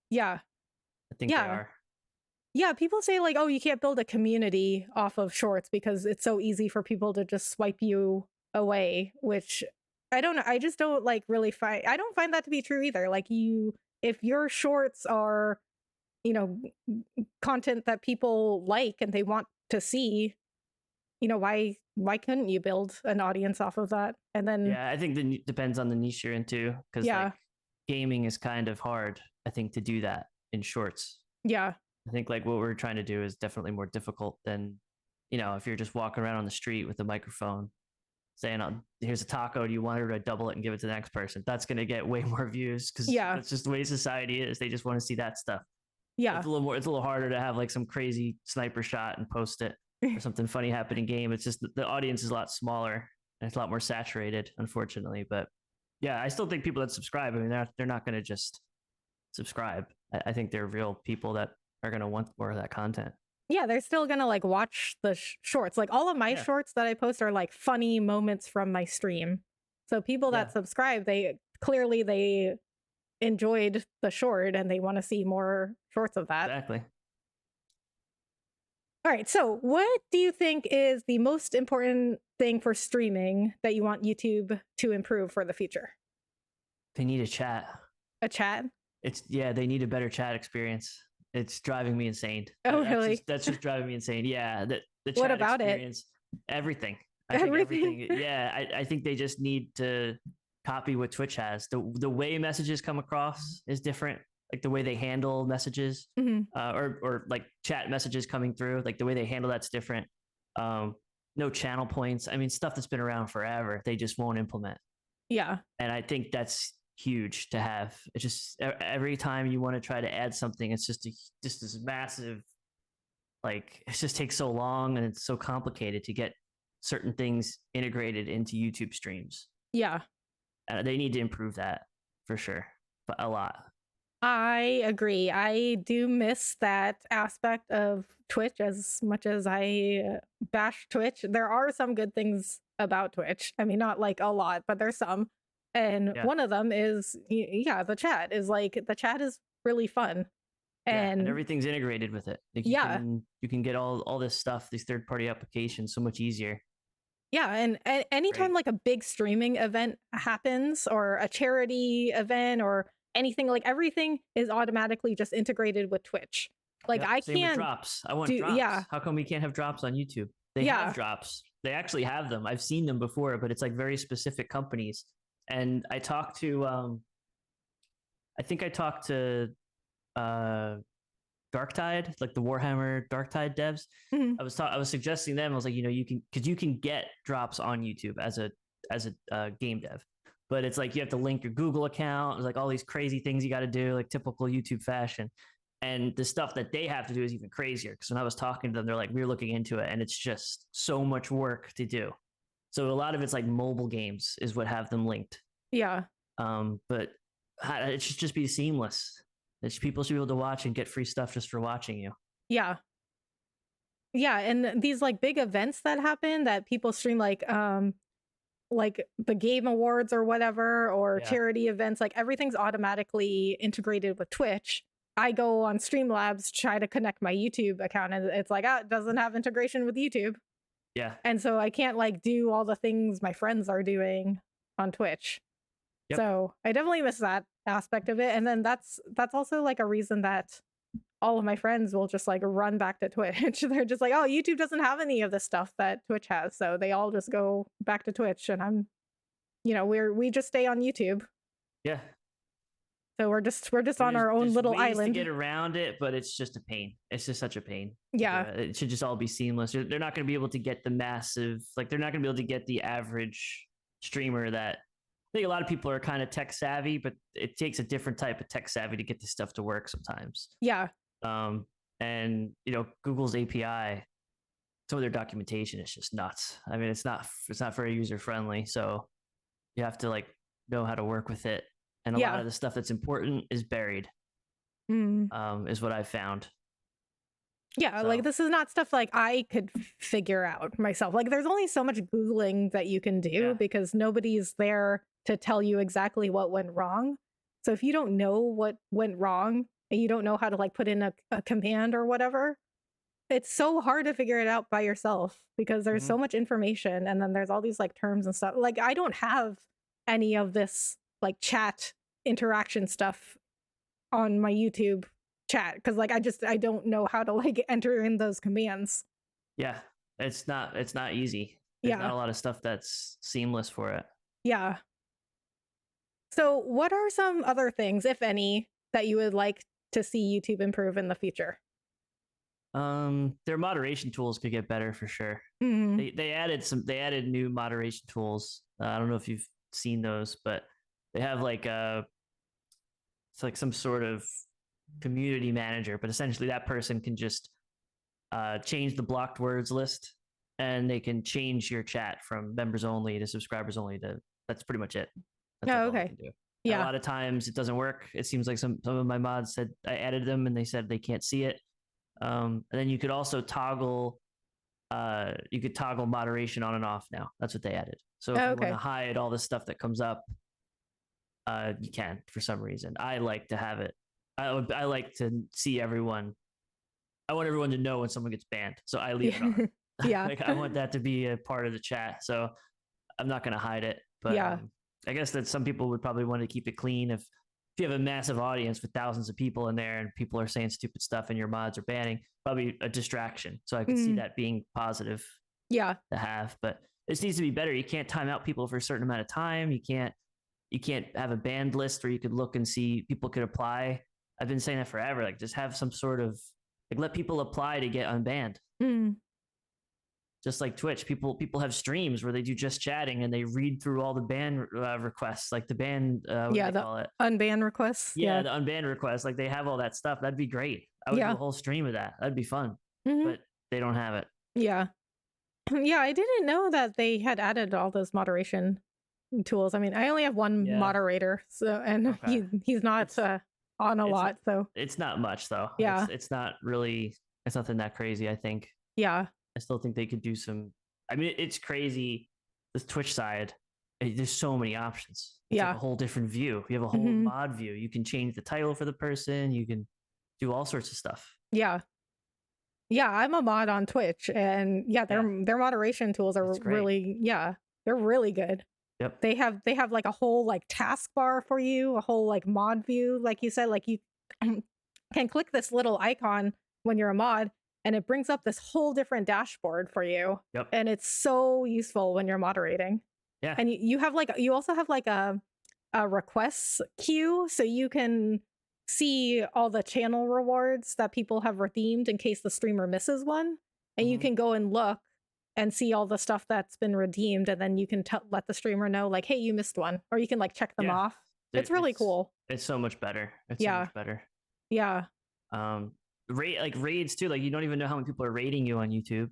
Yeah. I think they are. Yeah, people say like, oh, you can't build a community off of shorts because it's so easy for people to just swipe you away, which I don't know. I just don't like really find, I don't find that to be true either. Like if your shorts are, you know, content that people like and they want to see, you know, why couldn't you build an audience off of that? And then Yeah, I think it depends on the niche you're into because like gaming is kind of hard, I think, to do that in shorts. Yeah. I think like what we're trying to do is definitely more difficult than, you know, if you're just walking around on the street with a microphone saying, oh, here's a taco. Do you want her to double it and give it to the next person? That's going to get way more views because that's just the way society is. They just want to see that stuff. Yeah. It's a little harder to have like some crazy sniper shot and post it or something funny happen in game. It's just the audience is a lot smaller and it's a lot more saturated, unfortunately. But yeah, I still think people that subscribe, I mean, they're not going to just subscribe. I think they're real people that are going to want more of that content. Yeah, they're still gonna like watch the shorts. Like all of my shorts that I post are like funny moments from my stream. So people that subscribe, they clearly enjoyed the short and they want to see more shorts of that. Exactly. All right, so what do you think is the most important thing for streaming that you want YouTube to improve for the future? They need a chat. A chat? They need a better chat experience. It's driving me insane. Oh, really? That's just driving me insane. Yeah. The chat what about experience, everything. I think everything. Yeah. I think they just need to copy what Twitch has. The way messages come across is different. Like the way they handle messages, or like chat messages coming through, like the way they handle that's different. No channel points. I mean, stuff that's been around forever. They just won't implement. Yeah. And I think that's huge to have. It's just every time you want to try to add something, it's just this massive, like it just takes so long and it's so complicated to get certain things integrated into YouTube streams. Yeah. They need to improve that for sure, but a lot. I agree. I do miss that aspect of Twitch as much as I bash Twitch. There are some good things about Twitch. I mean, not like a lot, but there's some. And one of them is, the chat is like, the chat is really fun. And everything's integrated with it. Like you can get all this stuff, these third-party applications so much easier. Yeah, and anytime like a big streaming event happens or a charity event or anything, like everything is automatically just integrated with Twitch. Like I Same can't with drops. I want drops. Yeah. How come we can't have drops on YouTube? They have drops. They actually have them. I've seen them before, but it's like very specific companies. And I talked to I think I talked to Darktide, like the Warhammer Darktide devs. I was suggesting them. I was like, you can get drops on YouTube as a game dev, but it's like you have to link your Google account. There's like all these crazy things you got to do, like typical YouTube fashion. And the stuff that they have to do is even crazier. Because when I was talking to them, they're like, we're looking into it, and it's just so much work to do. So a lot of it's like mobile games is what have them linked. Yeah. But it should just be seamless. People should be able to watch and get free stuff just for watching you. Yeah. Yeah, and these like big events that happen that people stream, like the Game Awards or whatever, or charity events, like everything's automatically integrated with Twitch. I go on Streamlabs, try to connect my YouTube account, and it's like, it doesn't have integration with YouTube. Yeah. And so I can't like do all the things my friends are doing on Twitch. Yep. So I definitely miss that aspect of it. And then that's also like a reason that all of my friends will just like run back to Twitch. They're just like, oh, YouTube doesn't have any of the stuff that Twitch has. So they all just go back to Twitch, and I'm you know, we just stay on YouTube. Yeah. So we're just on our own There's little ways island. to get around it, but it's just a pain. It's just such a pain. Yeah. It should just all be seamless. They're not going to be able to get the massive, like they're not going to be able to get the average streamer that I think a lot of people are kind of tech savvy, but it takes a different type of tech savvy to get this stuff to work sometimes. Yeah. And you know, Google's API, some of their documentation is just nuts. I mean, it's not very user friendly. So you have to like know how to work with it. And a lot of the stuff that's important is buried, is what I found. Yeah, so. Like this is not stuff like I could figure out myself. Like there's only so much Googling that you can do because nobody's there to tell you exactly what went wrong. So if you don't know what went wrong and you don't know how to like put in a command or whatever, it's so hard to figure it out by yourself because there's so much information and then there's all these like terms and stuff. Like I don't have any of this like chat interaction stuff on my YouTube chat because like I don't know how to like enter in those commands. Yeah, it's not easy. There's not a lot of stuff that's seamless for it. Yeah. So what are some other things, if any, that you would like to see YouTube improve in the future? Their moderation tools could get better for sure. They added new moderation tools. I don't know if you've seen those, but they have like it's like some sort of community manager, but essentially that person can just change the blocked words list and they can change your chat from members only to subscribers only to that's pretty much it. That's all they can do. Yeah. And a lot of times it doesn't work. It seems like some of my mods said I added them and they said they can't see it. And then you could also toggle moderation on and off now. That's what they added. So if you want to hide all the stuff that comes up, you can for some reason. I like to have it. I like to see everyone. I want everyone to know when someone gets banned, so I leave it on. Yeah, like I want that to be a part of the chat, so I'm not going to hide it. But I guess that some people would probably want to keep it clean. If you have a massive audience with thousands of people in there and people are saying stupid stuff and your mods are banning, probably a distraction. So I could see that being positive. Yeah, to have, but this needs to be better. You can't time out people for a certain amount of time. You can't have a banned list where you could look and see people could apply. I've been saying that forever. Like, just have some sort of like let people apply to get unbanned. Just like Twitch, people have streams where they do just chatting and they read through all the ban requests, like the ban. What do they call it? Unban requests. Yeah, the unban requests. Like they have all that stuff. That'd be great. I would do a whole stream of that. That'd be fun. But they don't have it. Yeah, yeah. I didn't know that they had added all those moderation tools. I mean, I only have one moderator, so and he's not on a lot, so it's not much though. Yeah, it's not really. It's nothing that crazy. I think. Yeah, I still think they could do some. I mean, it's crazy. This Twitch side, there's so many options. It's like a whole different view. You have a whole mod view. You can change the title for the person. You can do all sorts of stuff. Yeah. Yeah, I'm a mod on Twitch, and their moderation tools are really they're really good. Yep. They have like a whole like taskbar for you, a whole like mod view, like you said, like you can click this little icon when you're a mod, and it brings up this whole different dashboard for you. Yep. And it's so useful when you're moderating. Yeah. And you also have like a requests queue, so you can see all the channel rewards that people have redeemed in case the streamer misses one, and you can go and look and see all the stuff that's been redeemed, and then you can let the streamer know like, hey, you missed one, or you can like check them off. It's really cool. It's so much better. It's so much better. Yeah. Raids too. Like you don't even know how many people are raiding you on YouTube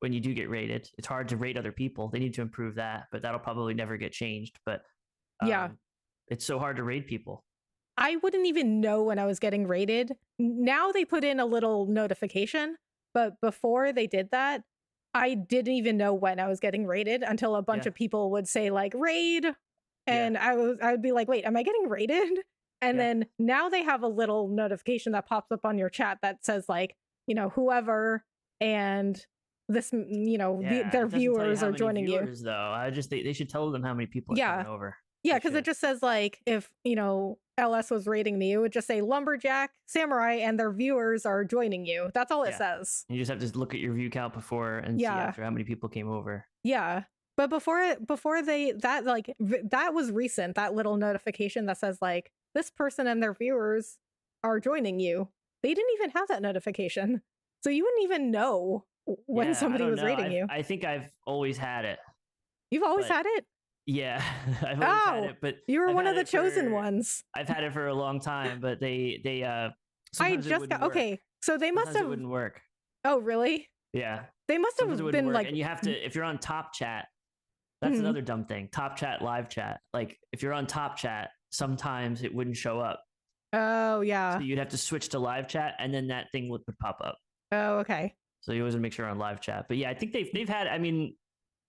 when you do get raided. It's hard to raid other people. They need to improve that, but that'll probably never get changed. But it's so hard to raid people. I wouldn't even know when I was getting raided. Now they put in a little notification, but before they did that, I didn't even know when I was getting raided until a bunch of people would say like raid, and I would be like, wait, am I getting raided? And then now they have a little notification that pops up on your chat that says like, you know, whoever and this, you know, their viewers are joining you. Though they should tell them how many people are coming over. Yeah, because it just says like if, you know, LS was rating me, it would just say Lumberjack, Samurai, and their viewers are joining you. That's all it says. You just have to look at your view count before and see after how many people came over. Yeah. But before they that like that was recent, that little notification that says like this person and their viewers are joining you. They didn't even have that notification. So you wouldn't even know when Yeah, I somebody don't was know. rating you. I think I've always had it. You've always But had it? yeah, I've always had Oh, it, but you were I've one had of the it chosen for ones. I've had it for a long time, but they I sometimes it just wouldn't got work. okay. So they must Sometimes it have wouldn't work. Oh, really? Yeah. They must Sometimes it have wouldn't been work. like And you have to if you're on top chat, that's mhm. another dumb thing. Top chat, live chat. Like if you're on top chat, sometimes it wouldn't show up. Oh, So yeah. you'd have to switch to live chat and then that thing would pop up. Oh, okay. So you always make sure you're on live chat. But yeah, I think they've had, I mean,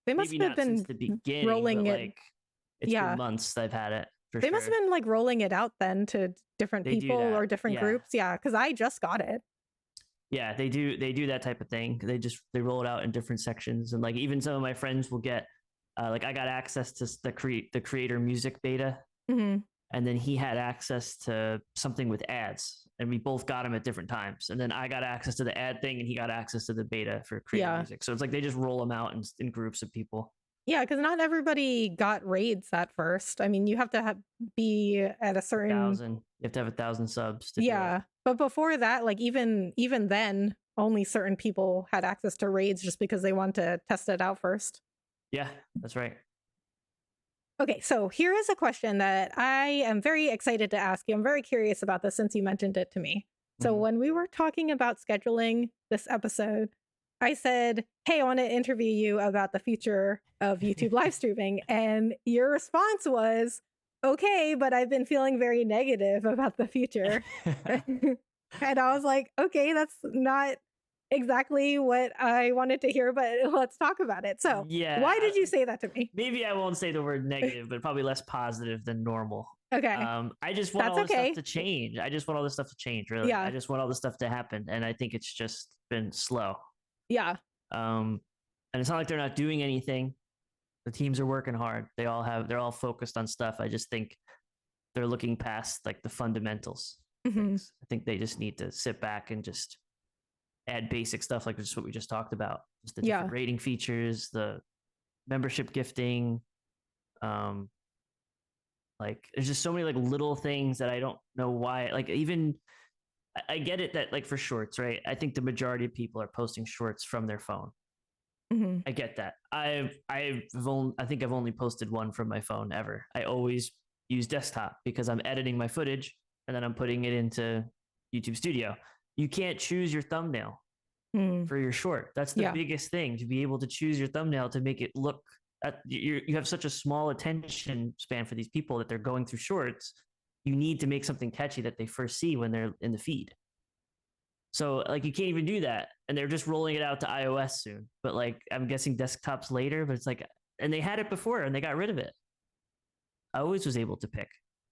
They must maybe have not since been the beginning, but rolling it. like it's been Yeah. months that I've had it for They must have sure. been like rolling it out then to different They do people that. or different Yeah. groups. Yeah, because I just got it. Yeah, they do that type of thing. They roll it out in different sections. And like even some of my friends will get like I got access to the creator music beta, Mm-hmm. and then he had access to something with ads, and we both got them at different times. And then I got access to the ad thing, and he got access to the beta for creator Yeah. music. So it's like they just roll them out in groups of people. Yeah, because not everybody got raids at first. I mean, you have to be at a certain 1,000. You have to have 1,000 subs to do yeah. it. But before that, like even then, only certain people had access to raids just because they wanted to test it out first. Yeah, that's right. Okay, so here is a question that I am very excited to ask you. I'm very curious about this since you mentioned it to me. So when we were talking about scheduling this episode, I said, "Hey, I want to interview you about the future of YouTube live streaming." And your response was, "Okay, but I've been feeling very negative about the future." And I was like, "Okay, that's not exactly what I wanted to hear, but let's talk about it." So, Yeah, why did you say that to me? maybe I won't say the word negative, but probably less positive than normal. Okay. I just want That's all this stuff okay. to change. I just want all this stuff to change, really. Yeah. I just want all this stuff to happen. And I think it's just been slow. Yeah. And it's not like they're not doing anything. The teams are working hard. They're all focused on stuff. I just think they're looking past like the fundamentals. Mhm. I think they just need to sit back and just add basic stuff like just what we just talked about. Just the different rating features, the membership gifting, like there's just so many like little things that I don't know why. Like even I get it that like for shorts, right? I think the majority of people are posting shorts from their phone. Mhm. I get that. I think I've only posted one from my phone ever. I always use desktop because I'm editing my footage and then I'm putting it into YouTube Studio. You can't choose your thumbnail for your short. That's the biggest thing, to be able to choose your thumbnail to make it look you have such a small attention span for these people that they're going through shorts. You need to make something catchy that they first see when they're in the feed. So like you can't even do that, and they're just rolling it out to iOS soon. But like I'm guessing desktops later. But it's like, and they had it before and they got rid of it. I always was able to pick.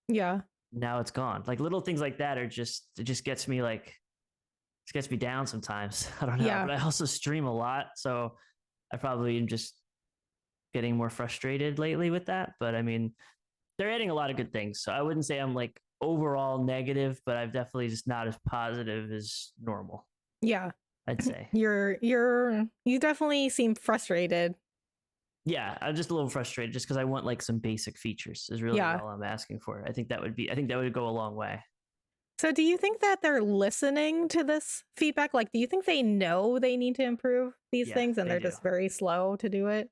Yeah. Now it's gone. Like little things like that are just it just gets me like it gets me down sometimes. I don't know. Yeah. But I also stream a lot, so I probably am just getting more frustrated lately with that. But I mean, they're adding a lot of good things. So I wouldn't say I'm like overall negative, but I've definitely just not as positive as normal. Yeah. I'd say. You definitely seem frustrated. Yeah, I'm just a little frustrated just because I want like some basic features is really all I'm asking for. I think that would go a long way. So do you think that they're listening to this feedback? Like, do you think they know they need to improve these things and they're just very slow to do it?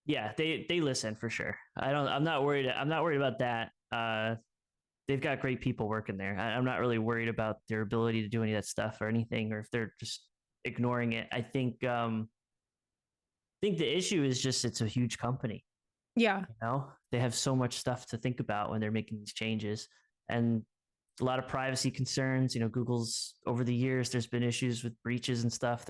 Yeah, they listen for sure. I'm not worried about that. They've got great people working there. I'm not really worried about their ability to do any of that stuff or anything, or if they're just ignoring it. I think the issue is just it's a huge company. Yeah. You know, they have so much stuff to think about when they're making these changes, and a lot of privacy concerns. You know, Google's over the years, there's been issues with breaches and stuff.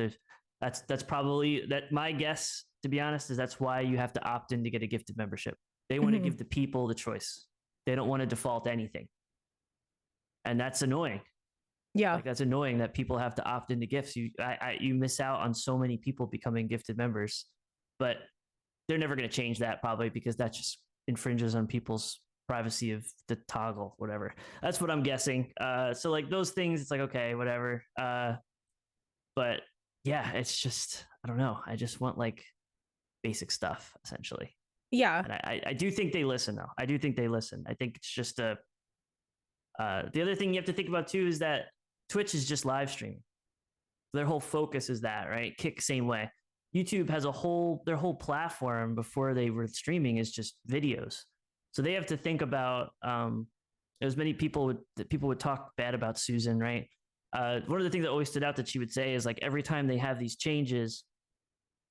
That's probably that. My guess, to be honest, is that's why you have to opt in to get a gifted membership. They want to give the people the choice. They don't want to default anything, and that's annoying. Yeah, like that's annoying that people have to opt into gifts. You miss out on so many people becoming gifted members, but they're never going to change that probably because that just infringes on people's privacy of the toggle, whatever. That's what I'm guessing. So like those things, it's like, okay, whatever. But yeah, it's just, I don't know. I just want like basic stuff essentially. Yeah. And I do think they listen though. I do think they listen. I think it's just the other thing you have to think about too is that Twitch is just live streaming. Their whole focus is that, right? Kick same way. YouTube has their whole platform before they were streaming is just videos. So they have to think about as many people would talk bad about Susan, right? One of the things that always stood out that she would say is like every time they have these changes,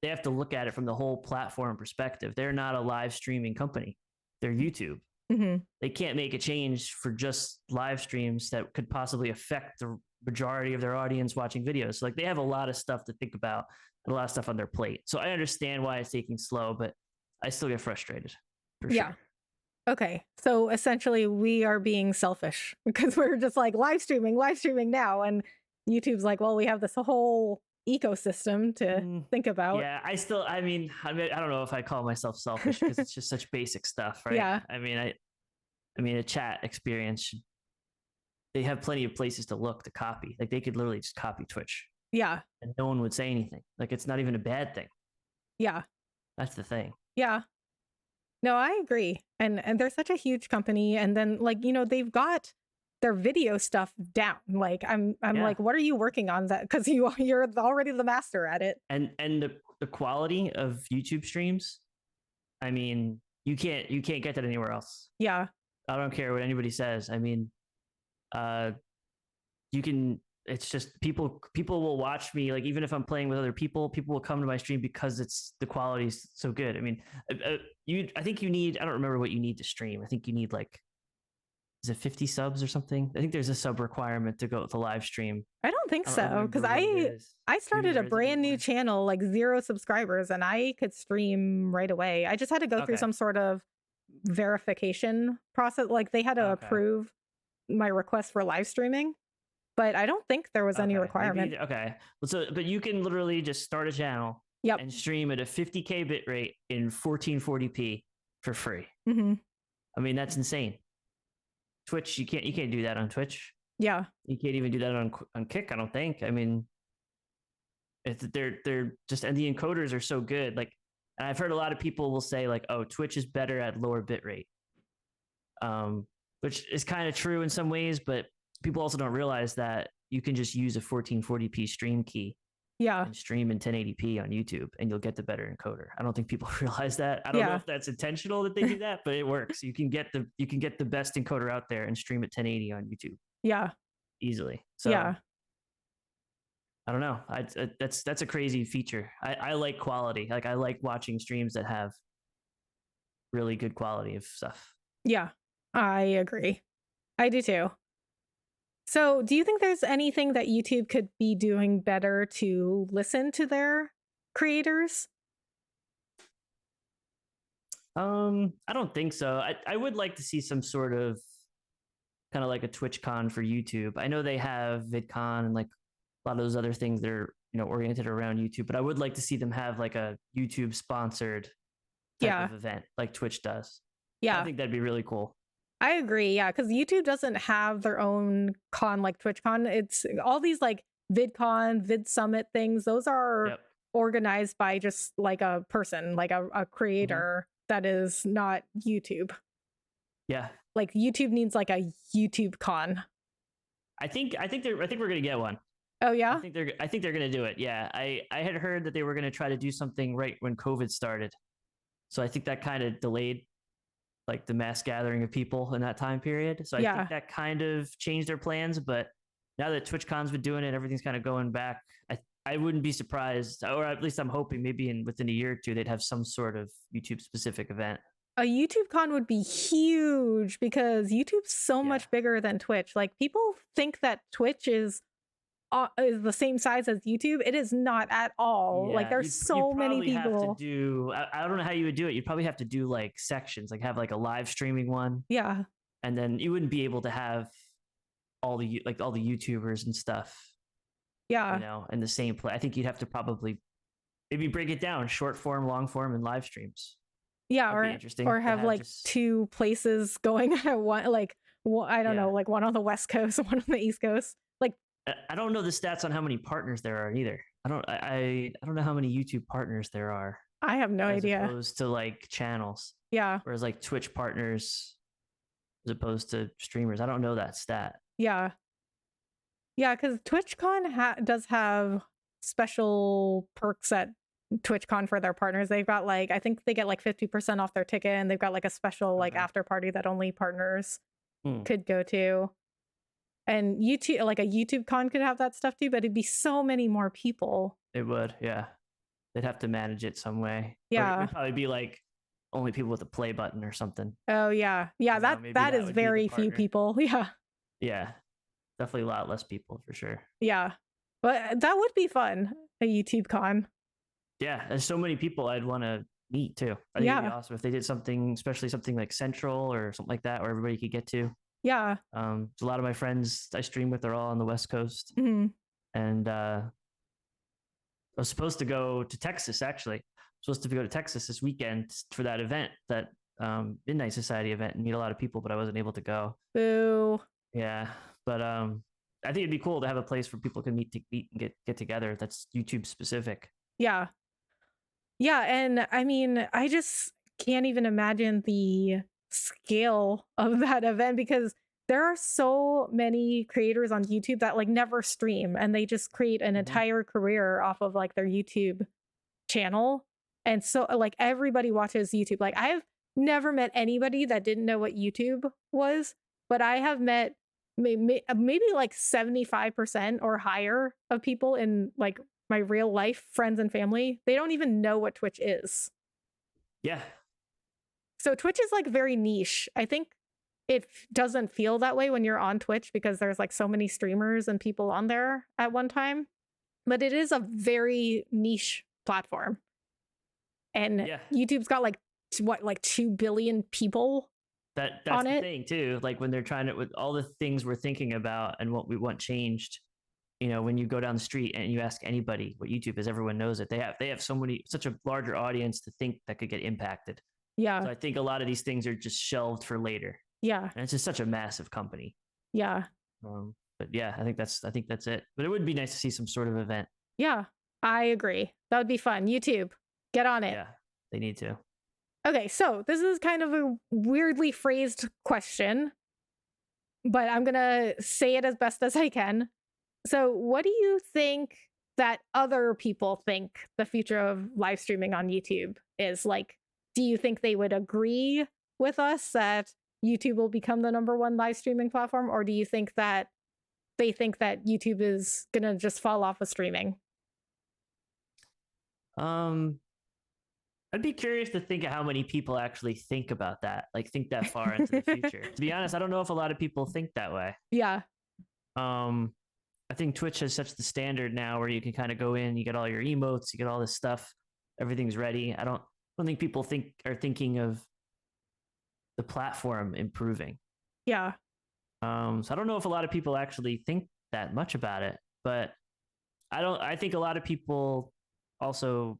they have to look at it from the whole platform perspective. They're not a live streaming company. They're YouTube. Mm-hmm. They can't make a change for just live streams that could possibly affect the majority of their audience watching videos. So like they have a lot of stuff to think about and a lot of stuff on their plate. So I understand why it's taking slow, but I still get frustrated for sure. Okay. So essentially we are being selfish because we're just like live streaming now. And YouTube's like, well, we have this whole ecosystem to think about. Yeah, I don't know if I call myself selfish because it's just such basic stuff, right? Yeah. I mean, a chat experience they have plenty of places to look to copy. Like they could literally just copy Twitch. Yeah. And no one would say anything. Like it's not even a bad thing. Yeah. That's the thing. Yeah. No, I agree. And they're such a huge company. And then like, they've got their video stuff down. Like I'm like, what are you working on that? Because you're already the master at it. And the quality of YouTube streams, I mean, you can't get that anywhere else. Yeah. I don't care what anybody says. I mean, you can. It's just people will watch me. Like even if I'm playing with other people will come to my stream because the quality is so good. I mean, I think you need. I don't remember what you need to stream. I think you need like, is it 50 subs or something? I think there's a sub requirement to go with the live stream. I don't think so because I started a brand new channel, like 0 subscribers, and I could stream right away. I just had to go through some sort of verification process. Like they had to approve my request for live streaming, but I don't think there was any requirement. But you can literally just start a channel and stream at a 50K bit rate in 1440p for free. Mm-hmm. I mean, that's insane. Twitch, you can't do that on Twitch. Yeah. You can't even do that on Kick, I don't think. I mean, they're just, and the encoders are so good. Like, and I've heard a lot of people will say like, oh, Twitch is better at lower bit rate. Which is kind of true in some ways, but people also don't realize that you can just use a 1440p stream key and stream in 1080p on YouTube and you'll get the better encoder. I don't think people realize that. I don't know if that's intentional that they do that, but it works. You can get the best encoder out there and stream at 1080 on YouTube. Yeah. Easily. So I don't know. That's a crazy feature. I like quality. Like I like watching streams that have really good quality of stuff. Yeah, I agree. I do too. So do you think there's anything that YouTube could be doing better to listen to their creators? I don't think so. I would like to see some sort of kind of like a TwitchCon for YouTube. I know they have VidCon and like a lot of those other things that are, oriented around YouTube, but I would like to see them have like a YouTube sponsored type of event like Twitch does. Yeah. I think that'd be really cool. I agree. Yeah. Because YouTube doesn't have their own con like TwitchCon. It's all these like VidCon, Vid Summit things. Those are organized by just like a person, like a creator that is not YouTube. Yeah. Like YouTube needs like a YouTube con. I think we're gonna get one. Oh yeah? I think they're gonna do it. Yeah. I had heard that they were gonna try to do something right when COVID started. So I think that kind of delayed like the mass gathering of people in that time period. So I think that kind of changed their plans. But now that TwitchCon's been doing it, everything's kind of going back. I wouldn't be surprised, or at least I'm hoping maybe within a year or two, they'd have some sort of YouTube specific event. A YouTube con would be huge because YouTube's so much bigger than Twitch. Like people think that Twitch is the same size as YouTube. It is not at all. Like there's so many people. Have to do, I don't know how you would do it. You'd probably have to do like sections, like have like a live streaming one. Yeah. And then you wouldn't be able to have all the YouTubers and stuff. Yeah. In the same place. I think you'd have to probably maybe break it down, short form, long form, and live streams. Yeah, or have like two places going at one, like I don't know, like one on the West Coast, one on the East Coast. Like I don't know the stats on how many partners there are either. I don't know how many YouTube partners there are. I have no as idea. opposed to like channels. Yeah. Whereas like Twitch partners as opposed to streamers. I don't know that stat. Yeah. Yeah, because TwitchCon does have special perks at TwitchCon for their partners. They've got like, I think they get like 50% off their ticket, and they've got like a special like Okay. after party that only partners Hmm. could go to. And YouTube, like a YouTube con could have that stuff too, but it'd be so many more people. It would, yeah. They'd have to manage it some way. Or Yeah. it'd probably be like only people with a play button or something. Oh yeah. Yeah, maybe that is would be the very few partner. people. Yeah. Yeah. Definitely a lot less people for sure. Yeah. But that would be fun, a YouTube con. Yeah, there's so many people I'd want to meet too. I think it'd be Yeah. awesome if they did something, especially something like Central or something like that, where everybody could get to. Yeah. So a lot of my friends I stream with are all on the West Coast, Mhm. and I was supposed to go to Texas actually. Supposed to go to Texas this weekend for that event, that Midnight Society event, and meet a lot of people, but I wasn't able to go. Boo. Yeah, but I think it'd be cool to have a place where people can meet and get together. That's YouTube specific. Yeah. Yeah, and I mean, I just can't even imagine the scale of that event, because there are so many creators on YouTube that like never stream, and they just create an entire career off of like their YouTube channel. And so like everybody watches YouTube. Like I've never met anybody that didn't know what YouTube was, but I have met maybe like 75% or higher of people in like my real life friends and family. They don't even know what Twitch is. Yeah. So Twitch is like very niche. I think it doesn't feel that way when you're on Twitch, because there's like so many streamers and people on there at one time. But it is a very niche platform. And Yeah. YouTube's got like like 2 billion people. That's on the it. thing too. Like when they're trying to, with all the things we're thinking about and what we want changed, you know, when you go down the street and you ask anybody what YouTube is, everyone knows it. They have such a larger audience to think that could get impacted. Yeah. So I think a lot of these things are just shelved for later. Yeah. And it's just such a massive company. Yeah. But yeah, I think that's it. But it would be nice to see some sort of event. Yeah. I agree. That would be fun. YouTube, get on it. Yeah, they need to. Okay, so this is kind of a weirdly phrased question, but I'm going to say it as best as I can. So, what do you think that other people think the future of live streaming on YouTube is? Like, do you think they would agree with us that YouTube will become the #1 live streaming platform? Or do you think that they think that YouTube is going to just fall off with streaming? I'd be curious to think of how many people actually think about that, like think that far into the future. To be honest, I don't know if a lot of people think that way. Yeah. I think Twitch has such the standard now where you can kind of go in, you get all your emotes, you get all this stuff, everything's ready. I don't think people are thinking of the platform improving. Yeah. So I don't know if a lot of people actually think that much about it, but I think a lot of people also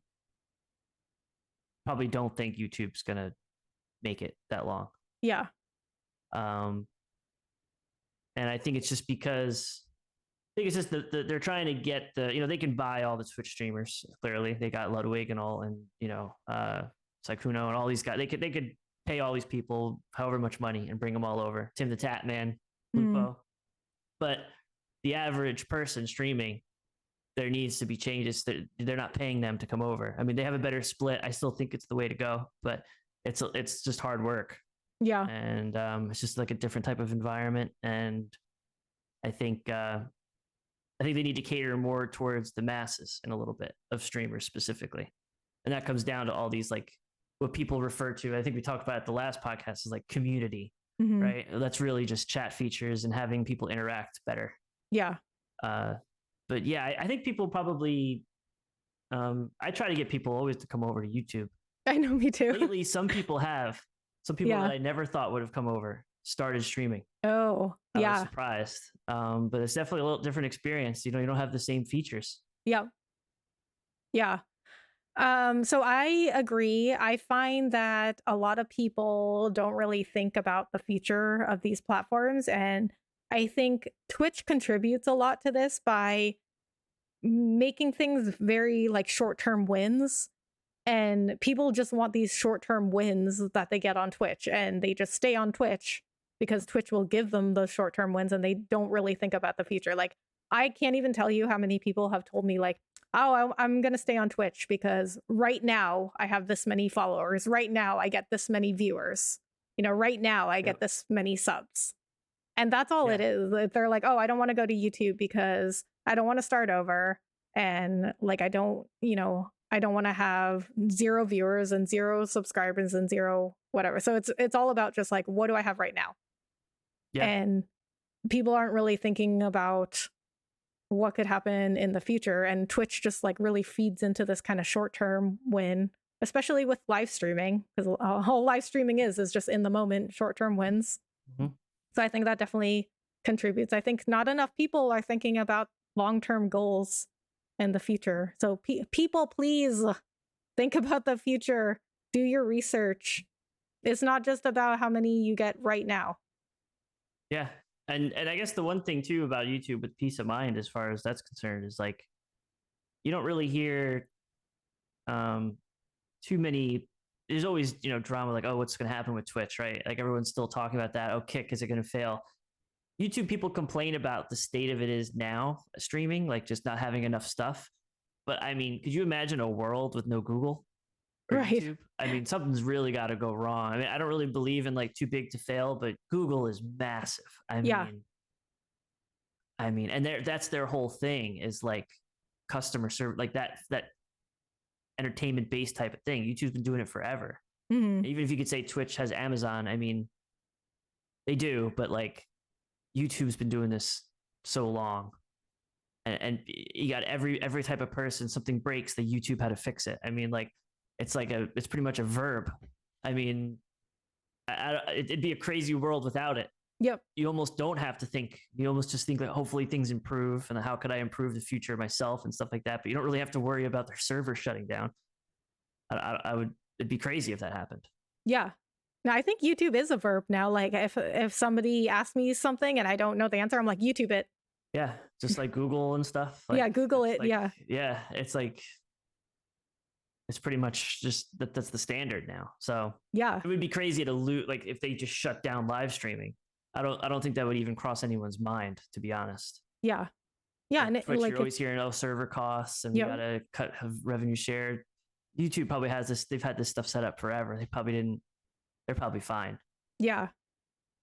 probably don't think YouTube's gonna make it that long. Yeah. And I think it's just because I think it's just they're trying to get they can buy all the Twitch streamers. Clearly, they got Ludwig and all, and Saikuno and all these guys. They could pay all these people however much money and bring them all over. Tim the Tat Man, Lupo. But the average person streaming, there needs to be changes. They're not paying them to come over. I mean, they have a better split. I still think it's the way to go, but it's just hard work. Yeah. And it's just like a different type of environment. And I think they need to cater more towards the masses in a little bit of streamers specifically. And that comes down to all these, like what people refer to, I think we talked about at the last podcast, is like community, right? That's really just chat features and having people interact better. Yeah. But yeah, I think people probably, I try to get people always to come over to YouTube. I know, me too. Lately, some people that I never thought would have come over started streaming. Oh, I was surprised. But it's definitely a little different experience. You don't have the same features. Yeah. Yeah. So I agree. I find that a lot of people don't really think about the future of these platforms. And I think Twitch contributes a lot to this by making things very like short-term wins. And people just want these short-term wins that they get on Twitch, and they just stay on Twitch because Twitch will give them those short-term wins, and they don't really think about the future. Like, I can't even tell you how many people have told me, like, oh, I'm going to stay on Twitch because right now I have this many followers. Right now I get this many viewers. Right now I get this many subs. And that's all it is. They're like, oh, I don't want to go to YouTube because I don't want to start over. And like, I don't want to have 0 viewers and 0 subscribers and 0 whatever. So it's all about just like, what do I have right now? Yeah. And people aren't really thinking about what could happen in the future. And Twitch just like really feeds into this kind of short-term win, especially with live streaming, because all live streaming is just in the moment, short-term wins. Mm-hmm. So I think that definitely contributes. I think not enough people are thinking about long-term goals and the future. So people, please think about the future. Do your research. It's not just about how many you get right now. Yeah. And I guess the one thing too about YouTube with peace of mind, as far as that's concerned, is like, you don't really hear too many. There's always, drama like, oh, what's going to happen with Twitch, right? Like everyone's still talking about that. Oh, Kick, is it going to fail? YouTube people complain about the state of it is now, streaming, like just not having enough stuff. But I mean, could you imagine a world with no Google or right. YouTube? I mean, something's really got to go wrong. I mean, I don't really believe in like too big to fail, but Google is massive. I mean, and that's their whole thing, is like customer service, like that entertainment based type of thing. YouTube's been doing it forever. Mm-hmm. Even if you could say Twitch has Amazon, I mean, they do, but like YouTube's been doing this so long. And you got every type of person, something breaks, the YouTube how to fix it. I mean, like it's pretty much a verb. I mean, it'd be a crazy world without it. Yep. You almost don't have to think. You almost just think that hopefully things improve, and how could I improve the future myself and stuff like that. But you don't really have to worry about their server shutting down. It'd be crazy if that happened. Yeah. Now I think YouTube is a verb now. Like if somebody asks me something and I don't know the answer, I'm like, YouTube it. Yeah, just like Google and stuff. Like, yeah, Google it. Like, yeah, it's like it's pretty much just that's the standard now. So yeah, it would be crazy to lose, like if they just shut down live streaming. I don't think that would even cross anyone's mind, to be honest. Yeah, yeah, and Twitch, you're always hearing server costs and we gotta have revenue shared. YouTube probably has this. They've had this stuff set up forever. They're probably fine. Yeah.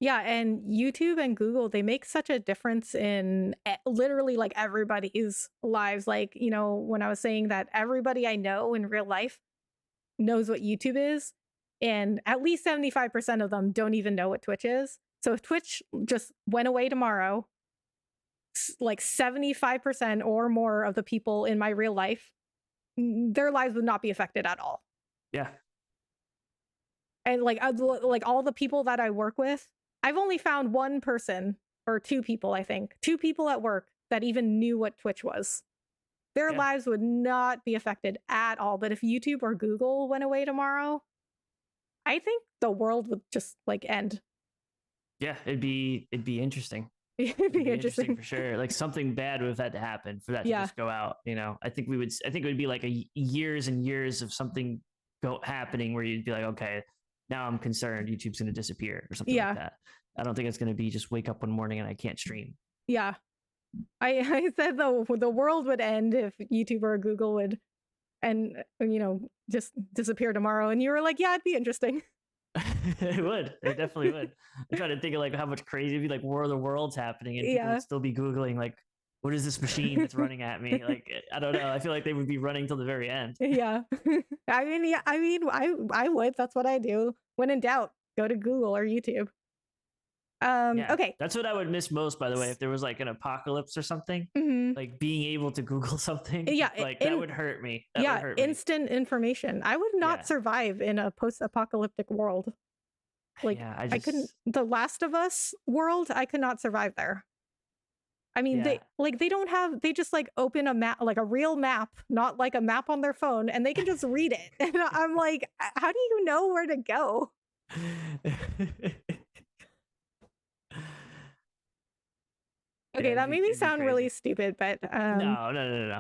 Yeah, and YouTube and Google, they make such a difference in literally like everybody's lives. Like, when I was saying that everybody I know in real life knows what YouTube is, and at least 75% of them don't even know what Twitch is. So if Twitch just went away tomorrow, like 75% or more of the people in my real life, their lives would not be affected at all. Yeah. And like all the people that I work with, I've only found one person or 2 people, I think, 2 people at work that even knew what Twitch was. Their lives would not be affected at all. But if YouTube or Google went away tomorrow, I think the world would just like end. Yeah, it'd be interesting. It'd be interesting for sure. Like something bad would have had to happen for that to just go out. I think it would be like years and years of something happening where you'd be like, okay, now I'm concerned YouTube's going to disappear or something like that. I don't think it's going to be just wake up one morning and I can't stream. Yeah. I said the world would end if YouTube or Google would just disappear tomorrow. And you were like, yeah, it'd be interesting. It would. It definitely would. I'm trying to think of like how much crazy it'd be, like War of the Worlds happening and people would still be Googling like, what is this machine that's running at me? Like, I don't know. I feel like they would be running till the very end. Yeah. I would. That's what I do. When in doubt, go to Google or YouTube. Okay. That's what I would miss most, by the way, if there was like an apocalypse or something, like being able to Google something. Yeah. That would hurt me. That would hurt me. Instant information. I would not survive in a post-apocalyptic world. Like, I couldn't, the Last of Us world, I could not survive there. I mean, they just like open a map, like a real map, not like a map on their phone, and they can just read it. And I'm like, how do you know where to go? Okay, that made me sound really stupid, but no.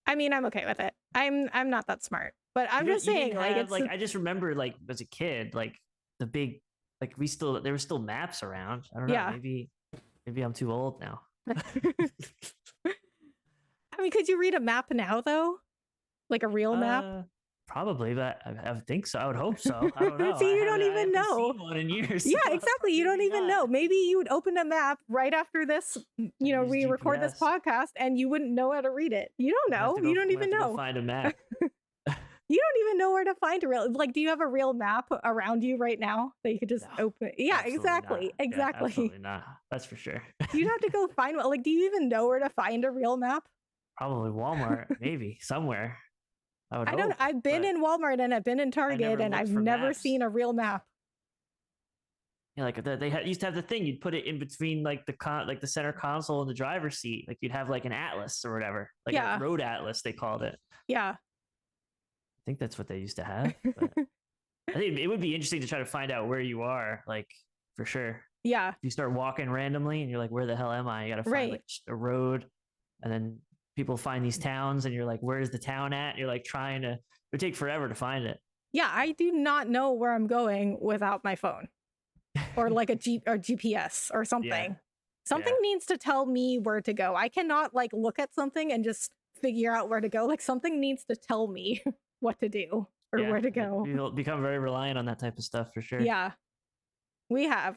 I mean, I'm okay with it. I'm not that smart. But I'm just saying, like, it's I just remember like as a kid, like the big, like there were still maps around. I don't know. Maybe I'm too old now. I mean, could you read a map now though? Like a real map? Probably, but I would think so. I would hope so. I don't know. See, you don't even know. I haven't seen one in years. Yeah, exactly. You don't even know. Maybe you would open a map right after this, we record this podcast, and you wouldn't know how to read it. You don't know. You don't even know. Find a map. You don't even know where to find a real, like, do you have a real map around you right now that you could just open? Yeah, exactly. Not. Exactly. Yeah, absolutely not. That's for sure. You'd have to go find one. Like, do you even know where to find a real map? Probably Walmart, maybe somewhere. I don't. I've been in Walmart and I've been in Target, and I've never seen a real map. Yeah, like they used to have the thing. You'd put it in between like the center console and the driver's seat. Like you'd have like an atlas or whatever, like a road atlas they called it. Yeah, I think that's what they used to have. But I think it would be interesting to try to find out where you are, like for sure. Yeah. If you start walking randomly and you're like, "Where the hell am I?" You got to find like a road, and then people find these towns and you're like, where's the town at? You're like it would take forever to find it. Yeah, I do not know where I'm going without my phone or like a GPS or something. Yeah. Something needs to tell me where to go. I cannot like look at something and just figure out where to go. Like something needs to tell me what to do or where to go. You'll become very reliant on that type of stuff for sure. Yeah.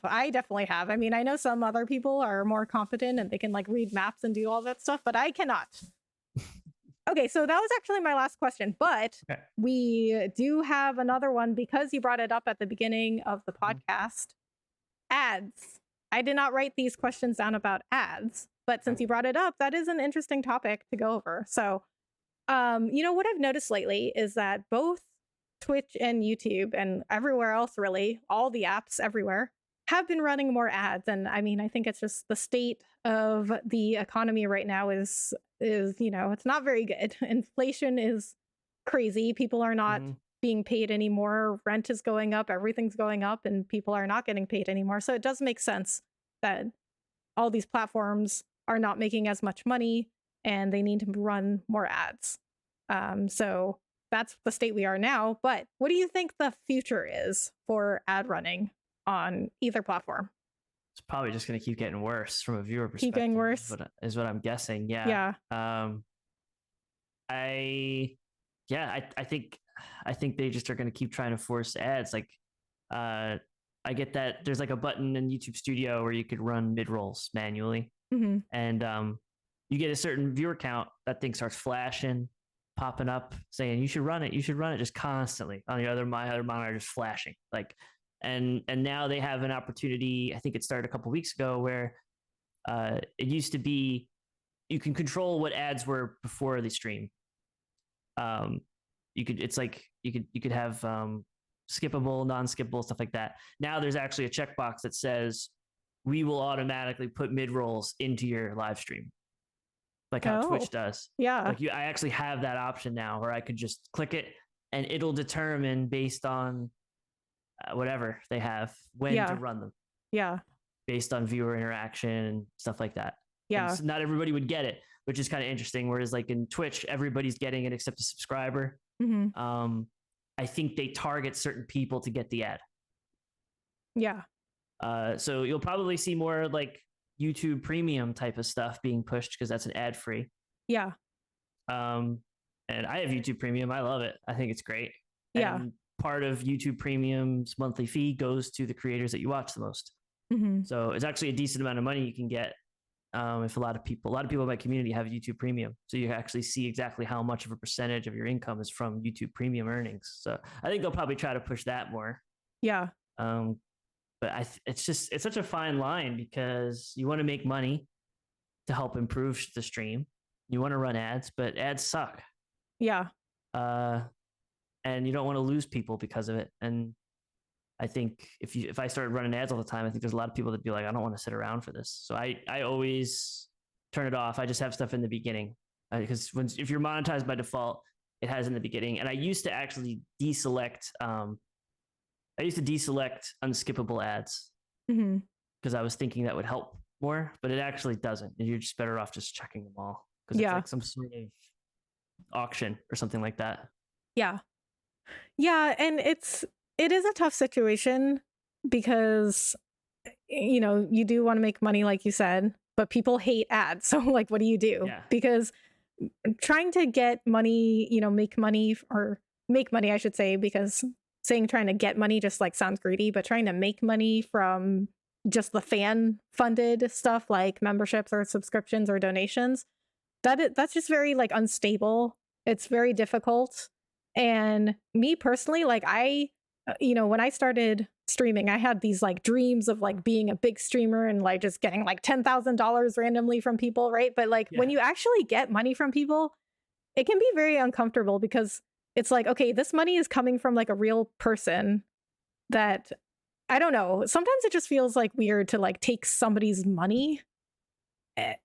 I definitely have. I mean, I know some other people are more competent and they can like read maps and do all that stuff, but I cannot. Okay, so that was actually my last question, but we do have another one because you brought it up at the beginning of the podcast. Ads. I did not write these questions down about ads, but since you brought it up, that is an interesting topic to go over. So, what I've noticed lately is that both Twitch and YouTube and everywhere else, really, all the apps everywhere have been running more ads. And I mean, I think it's just the state of the economy right now is it's not very good. Inflation is crazy. People are not being paid anymore. Rent is going up. Everything's going up and people are not getting paid anymore. So it does make sense that all these platforms are not making as much money and they need to run more ads. So that's the state we are now. But what do you think the future is for ad running on either platform? It's probably just going to keep getting worse from a viewer perspective. Keep getting worse is what I'm guessing. Yeah. Yeah. I think they just are going to keep trying to force ads. Like, I get that there's like a button in YouTube Studio where you could run mid rolls manually, and you get a certain viewer count. That thing starts flashing, popping up, saying you should run it. You should run it just constantly on my other monitor, just flashing like. And now they have an opportunity. I think it started a couple weeks ago where it used to be you can control what ads were before the stream. You could have skippable, non-skippable, stuff like that. Now there's actually a checkbox that says we will automatically put mid rolls into your live stream, like how Twitch does. Yeah, like I actually have that option now where I could just click it and it'll determine based on whatever they have when to run them. Yeah, based on viewer interaction and stuff like that. Yeah, so not everybody would get it, which is kind of interesting. Whereas like in Twitch, everybody's getting it except a subscriber. I think they target certain people to get the ad. Yeah. So you'll probably see more like YouTube Premium type of stuff being pushed because that's an ad free. Yeah. And I have YouTube Premium. I love it. I think it's great. Yeah. And part of YouTube Premium's monthly fee goes to the creators that you watch the most. So it's actually a decent amount of money you can get if a lot of people in my community have YouTube Premium. So you actually see exactly how much of a percentage of your income is from YouTube Premium earnings. So I think they'll probably try to push that more. Yeah. But it's such a fine line because you want to make money to help improve the stream. You want to run ads, but ads suck. Yeah. And you don't want to lose people because of it. And I think if I started running ads all the time, I think there's a lot of people that be like, I don't want to sit around for this. So I always turn it off. I just have stuff in the beginning because if you're monetized by default, it has in the beginning. And I used to actually deselect. I used to deselect unskippable ads because I was thinking that would help more, but it actually doesn't. You're just better off just checking them all because it's like some sort of auction or something like that. Yeah. Yeah, and it is a tough situation because you do want to make money like you said, but people hate ads. So like what do you do? Yeah. Because trying to get money, make money I should say, because saying trying to get money just like sounds greedy, but trying to make money from just the fan funded stuff like memberships or subscriptions or donations, that's just very like unstable. It's very difficult. And me personally, like when I started streaming, I had these like dreams of like being a big streamer and like just getting like $10,000 randomly from people, right? But like when Yeah. you actually get money from people, it can be very uncomfortable because it's like, okay, this money is coming from like a real person that I don't know. Sometimes it just feels like weird to like take somebody's money.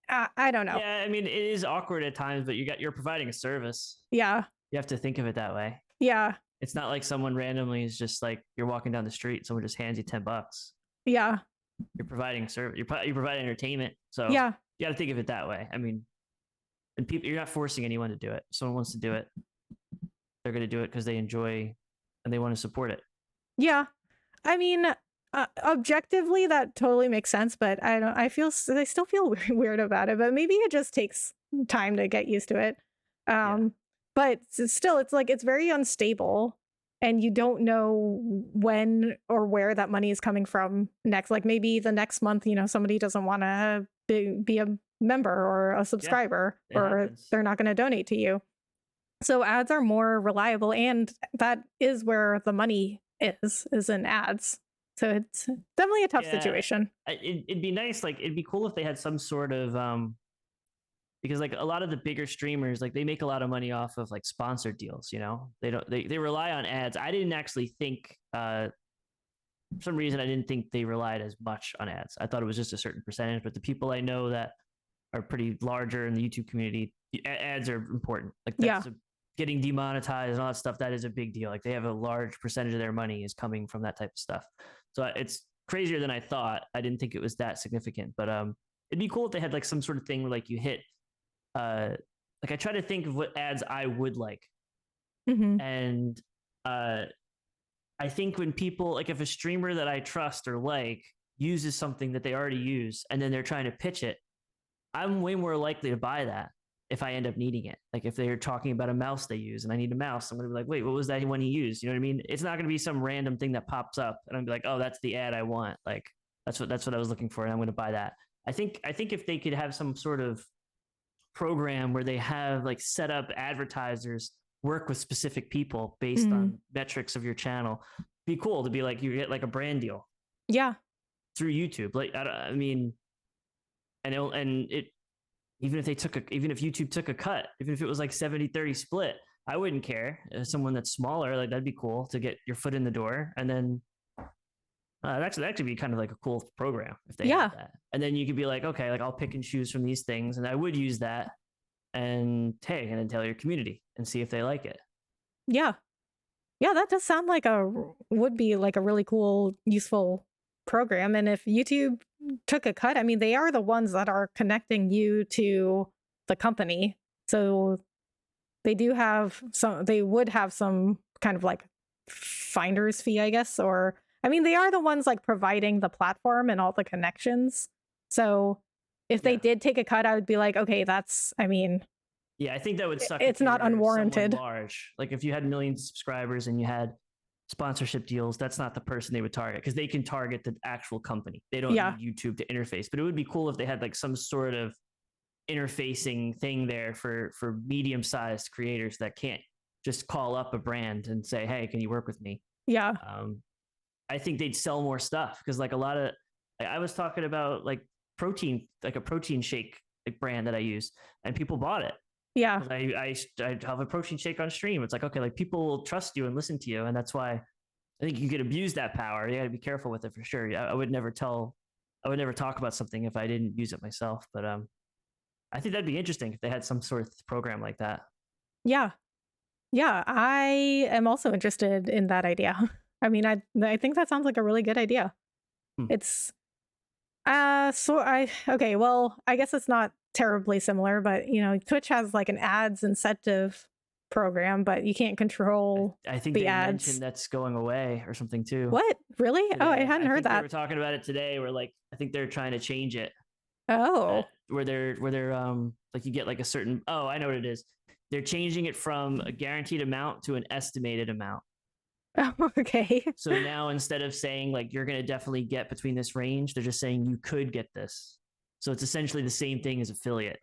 I don't know. Yeah, I mean, it is awkward at times, but you're providing a service. Yeah. You have to think of it that way. Yeah. It's not like someone randomly is just like you're walking down the street, someone just hands you $10. Yeah. You're providing service. You're providing entertainment. So Yeah. you got to think of it that way. I mean, and people, you're not forcing anyone to do it. If someone wants to do it, they're going to do it because they enjoy and they want to support it. Yeah. I mean, objectively, that totally makes sense, but I still feel weird about it, but maybe it just takes time to get used to it. But still, it's like, it's very unstable and you don't know when or where that money is coming from next. Like maybe the next month, somebody doesn't want to be a member or a subscriber, or happens. they're not going to donate to you. So ads are more reliable, and that is where the money is in ads. So it's definitely a tough situation. It'd be nice, like it'd be cool if they had some sort of because like a lot of the bigger streamers, like they make a lot of money off of like sponsored deals. They rely on ads. I didn't actually think for some reason I didn't think they relied as much on ads. I thought it was just a certain percentage, but the people I know that are pretty larger in the YouTube community, ads are important. Like that's getting demonetized and all that stuff, that is a big deal. Like they have a large percentage of their money is coming from that type of stuff. So it's crazier than I thought. I didn't think it was that significant, but it'd be cool if they had like some sort of thing where like you hit like I try to think of what ads I would like. Mm-hmm. And I think when people, like if a streamer that I trust or like uses something that they already use and then they're trying to pitch it, I'm way more likely to buy that if I end up needing it. Like if they're talking about a mouse they use and I need a mouse, I'm going to be like, wait, what was that one he used? You know what I mean? It's not going to be some random thing that pops up and I'm like, oh, that's the ad I want. Like that's what I was looking for. And I'm going to buy that. I think if they could have some sort of program where they have like set up advertisers work with specific people based on metrics of your channel, be cool to be like, you get like a brand deal. Yeah. Through YouTube. Like, I mean, and it even if YouTube took a cut, even if it was like 70-30 split, I wouldn't care. As someone that's smaller, like that'd be cool to get your foot in the door. And then that could be kind of like a cool program if they had that. And then you could be like, okay, like I'll pick and choose from these things and I would use that and then tell your community and see if they like it. Yeah. Yeah, that does sound like would be like a really cool, useful program. And if YouTube took a cut, I mean, they are the ones that are connecting you to the company. So they would have some kind of like finder's fee, I guess. Or, I mean, they are the ones like providing the platform and all the connections. So if they did take a cut, I would be like, okay, yeah, I think that would suck. It's not unwarranted. Large. Like if you had millions of subscribers and you had sponsorship deals, that's not the person they would target because they can target the actual company. They don't need YouTube to interface. But it would be cool if they had like some sort of interfacing thing there for medium-sized creators that can't just call up a brand and say, hey, can you work with me? Yeah. I think they'd sell more stuff because like a lot of, I was talking about like protein, like a protein shake like brand that I use and people bought it. Yeah. I have a protein shake on stream. It's like, okay, like people will trust you and listen to you. And that's why I think you could abuse that power. You got to be careful with it for sure. I would never talk about something if I didn't use it myself. But I think that'd be interesting if they had some sort of program like that. Yeah. Yeah. I am also interested in that idea. I mean, I think that sounds like a really good idea. It's, okay, well, I guess it's not terribly similar, but Twitch has like an ads incentive program, but you can't control I think the they ads. mentioned that's going away or something too. What? Really? Today. Oh, I hadn't heard think that. They were talking about it today. Where like I think they're trying to change it. Oh. Where they're like you get like a certain. Oh, I know what it is. They're changing it from a guaranteed amount to an estimated amount. Oh, okay. So now instead of saying like you're going to definitely get between this range, they're just saying you could get this. So it's essentially the same thing as affiliate.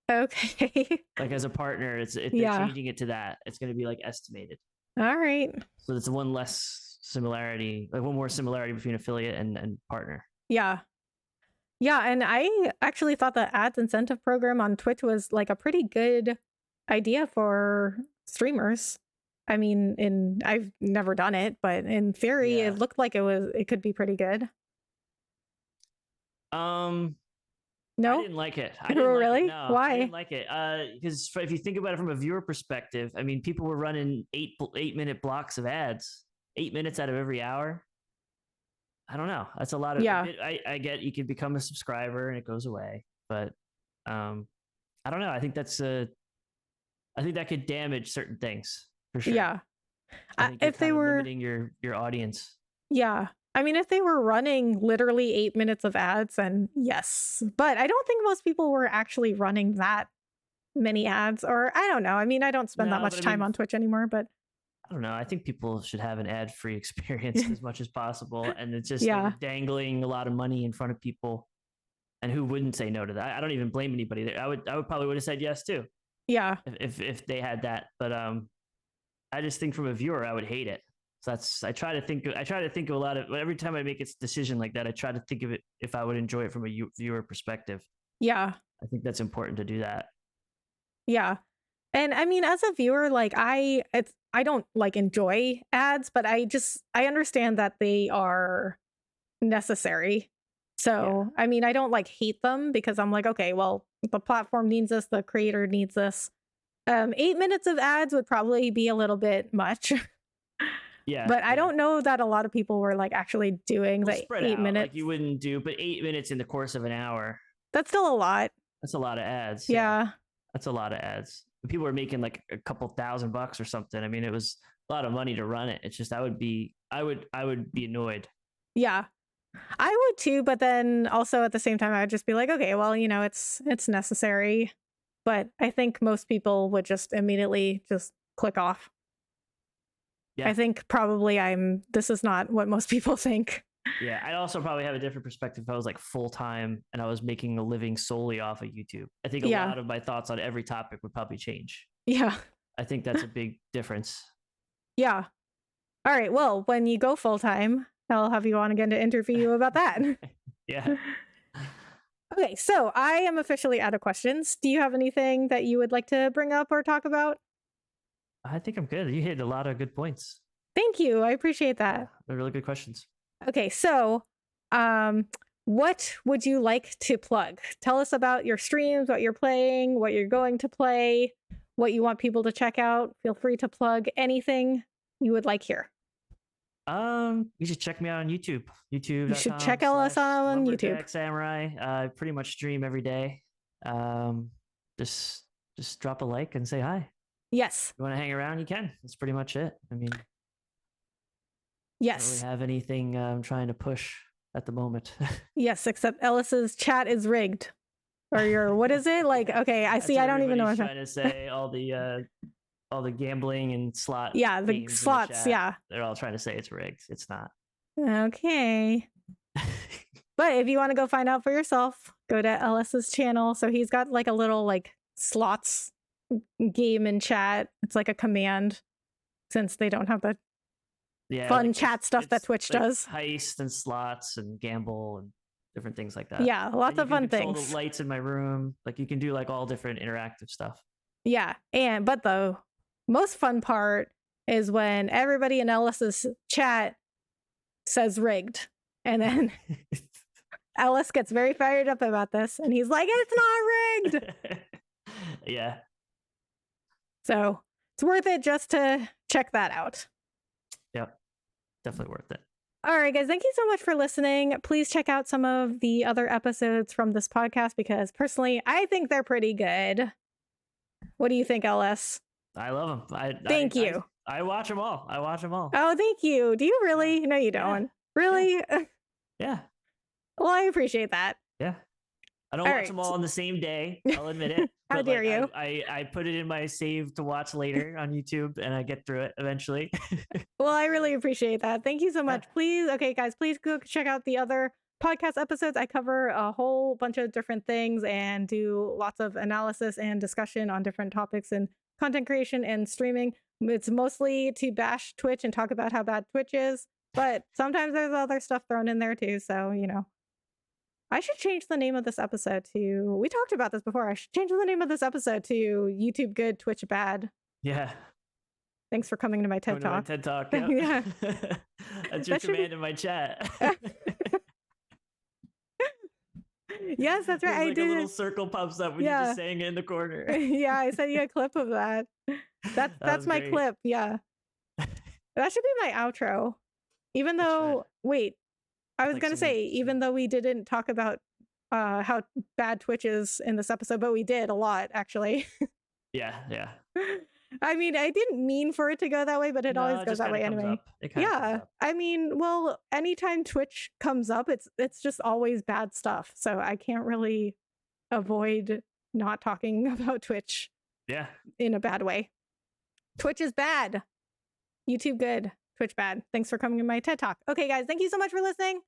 Okay. Like as a partner, they're changing it to that. It's going to be like estimated. All right. So it's one less similarity, like one more similarity between affiliate and partner. Yeah. Yeah, and I actually thought the ads incentive program on Twitch was like a pretty good idea for streamers. I mean, I've never done it, but in theory, it looked like it could be pretty good. No, I didn't like it. I didn't really? Like it. No, why? I didn't like it. Because if you think about it from a viewer perspective, I mean, people were running 8-minute blocks of ads, 8 minutes out of every hour. I don't know. That's a lot of. Yeah. I get you can become a subscriber and it goes away, but I don't know. I think that could damage certain things for sure. Yeah. If they were limiting your audience. Yeah. I mean, if they were running literally 8 minutes of ads, then yes. But I don't think most people were actually running that many ads, or I don't know. I mean, I don't spend that much time on Twitch anymore, but I don't know. I think people should have an ad-free experience as much as possible. And it's just dangling a lot of money in front of people. And who wouldn't say no to that? I don't even blame anybody there. I would probably would have said yes too. Yeah. If they had that. But I just think from a viewer, I would hate it. So I try to think of a lot of, every time I make a decision like that, I try to think of it if I would enjoy it from a viewer perspective. Yeah. I think that's important to do that. Yeah. And I mean, as a viewer, like I don't like enjoy ads, but I understand that they are necessary. So, I mean, I don't like hate them because I'm like, okay, well, the platform needs this, the creator needs this. 8 minutes of ads would probably be a little bit much. Yeah. But I don't know that a lot of people were like actually doing the 8 minutes. Like you wouldn't do, but 8 minutes in the course of an hour. That's still a lot. That's a lot of ads. Yeah. That's a lot of ads. People were making like a couple $1,000 or something. I mean, it was a lot of money to run it. It's just I would be annoyed. Yeah. I would too, but then also at the same time I'd just be like, okay, well, you know, it's necessary. But I think most people would just immediately just click off. Yeah. I think probably this is not what most people think. Yeah, I'd also probably have a different perspective if I was like full-time and I was making a living solely off of YouTube. I think a lot of my thoughts on every topic would probably change. Yeah. I think that's a big difference. Yeah. All right, well, when you go full-time, I'll have you on again to interview you about that. Yeah. Okay, so I am officially out of questions. Do you have anything that you would like to bring up or talk about? I think I'm good. You hit a lot of good points. Thank you. I appreciate that. Yeah, they're really good questions. Okay, so what would you like to plug? Tell us about your streams, what you're playing, what you're going to play, what you want people to check out. Feel free to plug anything you would like here. You should check me out on YouTube. YouTube. You should check us out on YouTube. LumberjackSamurai. I pretty much stream every day. Just drop a like and say hi. Yes. If you want to hang around, you can. That's pretty much it. I mean, yes. I don't really have anything I'm trying to push at the moment. Yes, except Ellis's chat is rigged. Or your, what is it? Like, okay, I see. I don't even know what I'm trying to say. All the gambling and slot. Yeah, the slots. Yeah. They're all trying to say it's rigged. It's not. Okay. But if you want to go find out for yourself, go to Ellis's channel. So he's got like a little like slots game in chat. It's like a command since they don't have the fun chat stuff that Twitch does. Heist and slots and gamble and different things like that. Yeah, lots of fun things. The lights in my room, like you can do like all different interactive stuff. Yeah, but the most fun part is when everybody in Ellis's chat says rigged, and then Ellis gets very fired up about this, and he's like, "It's not rigged." Yeah. So it's worth it just to check that out. Yep, definitely worth it. All right, guys, thank you so much for listening. Please check out some of the other episodes from this podcast because personally, I think they're pretty good. What do you think, Ellis? I love them. Thank you. I watch them all. I watch them all. Oh, thank you. Do you really? No, you don't. Yeah. Really? Yeah. Well, I appreciate that. Yeah. I don't All watch right. them all on the same day. I'll admit it. How But dare like, you? I put it in my save to watch later on YouTube, and I get through it eventually. Well, I really appreciate that. Thank you so much. Yeah. Please, okay, guys, please go check out the other podcast episodes. I cover a whole bunch of different things and do lots of analysis and discussion on different topics and content creation and streaming. It's mostly to bash Twitch and talk about how bad Twitch is, but sometimes there's other stuff thrown in there too. So, you know, I should change the name of this episode to, we talked about this before. I should change the name of this episode to YouTube Good, Twitch Bad. Yeah. Thanks for coming to my TED Talk. TED Talk. Yeah. Yeah. That's your That should command in my chat. Yes, that's right. There's I like did. a little circle pops up when you're Yeah. just saying it in the corner. Yeah, I sent you a clip of that. That's was my great. clip. Yeah. That should be my outro. Even It should. though, wait, I was Like gonna some- say, even though we didn't talk about how bad Twitch is in this episode, but we did a lot actually. Yeah, yeah. I mean, I didn't mean for it to go that way, but it No, always goes just that way kinda comes anyway. up. It kinda comes Yeah, up. I mean, well, anytime Twitch comes up, it's just always bad stuff. So I can't really avoid not talking about Twitch Yeah. in a bad way. Twitch is bad. YouTube good. Twitch bad. Thanks for coming to my TED Talk. Okay, guys, thank you so much for listening.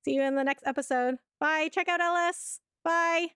See you in the next episode. Bye. Check out LS. Bye.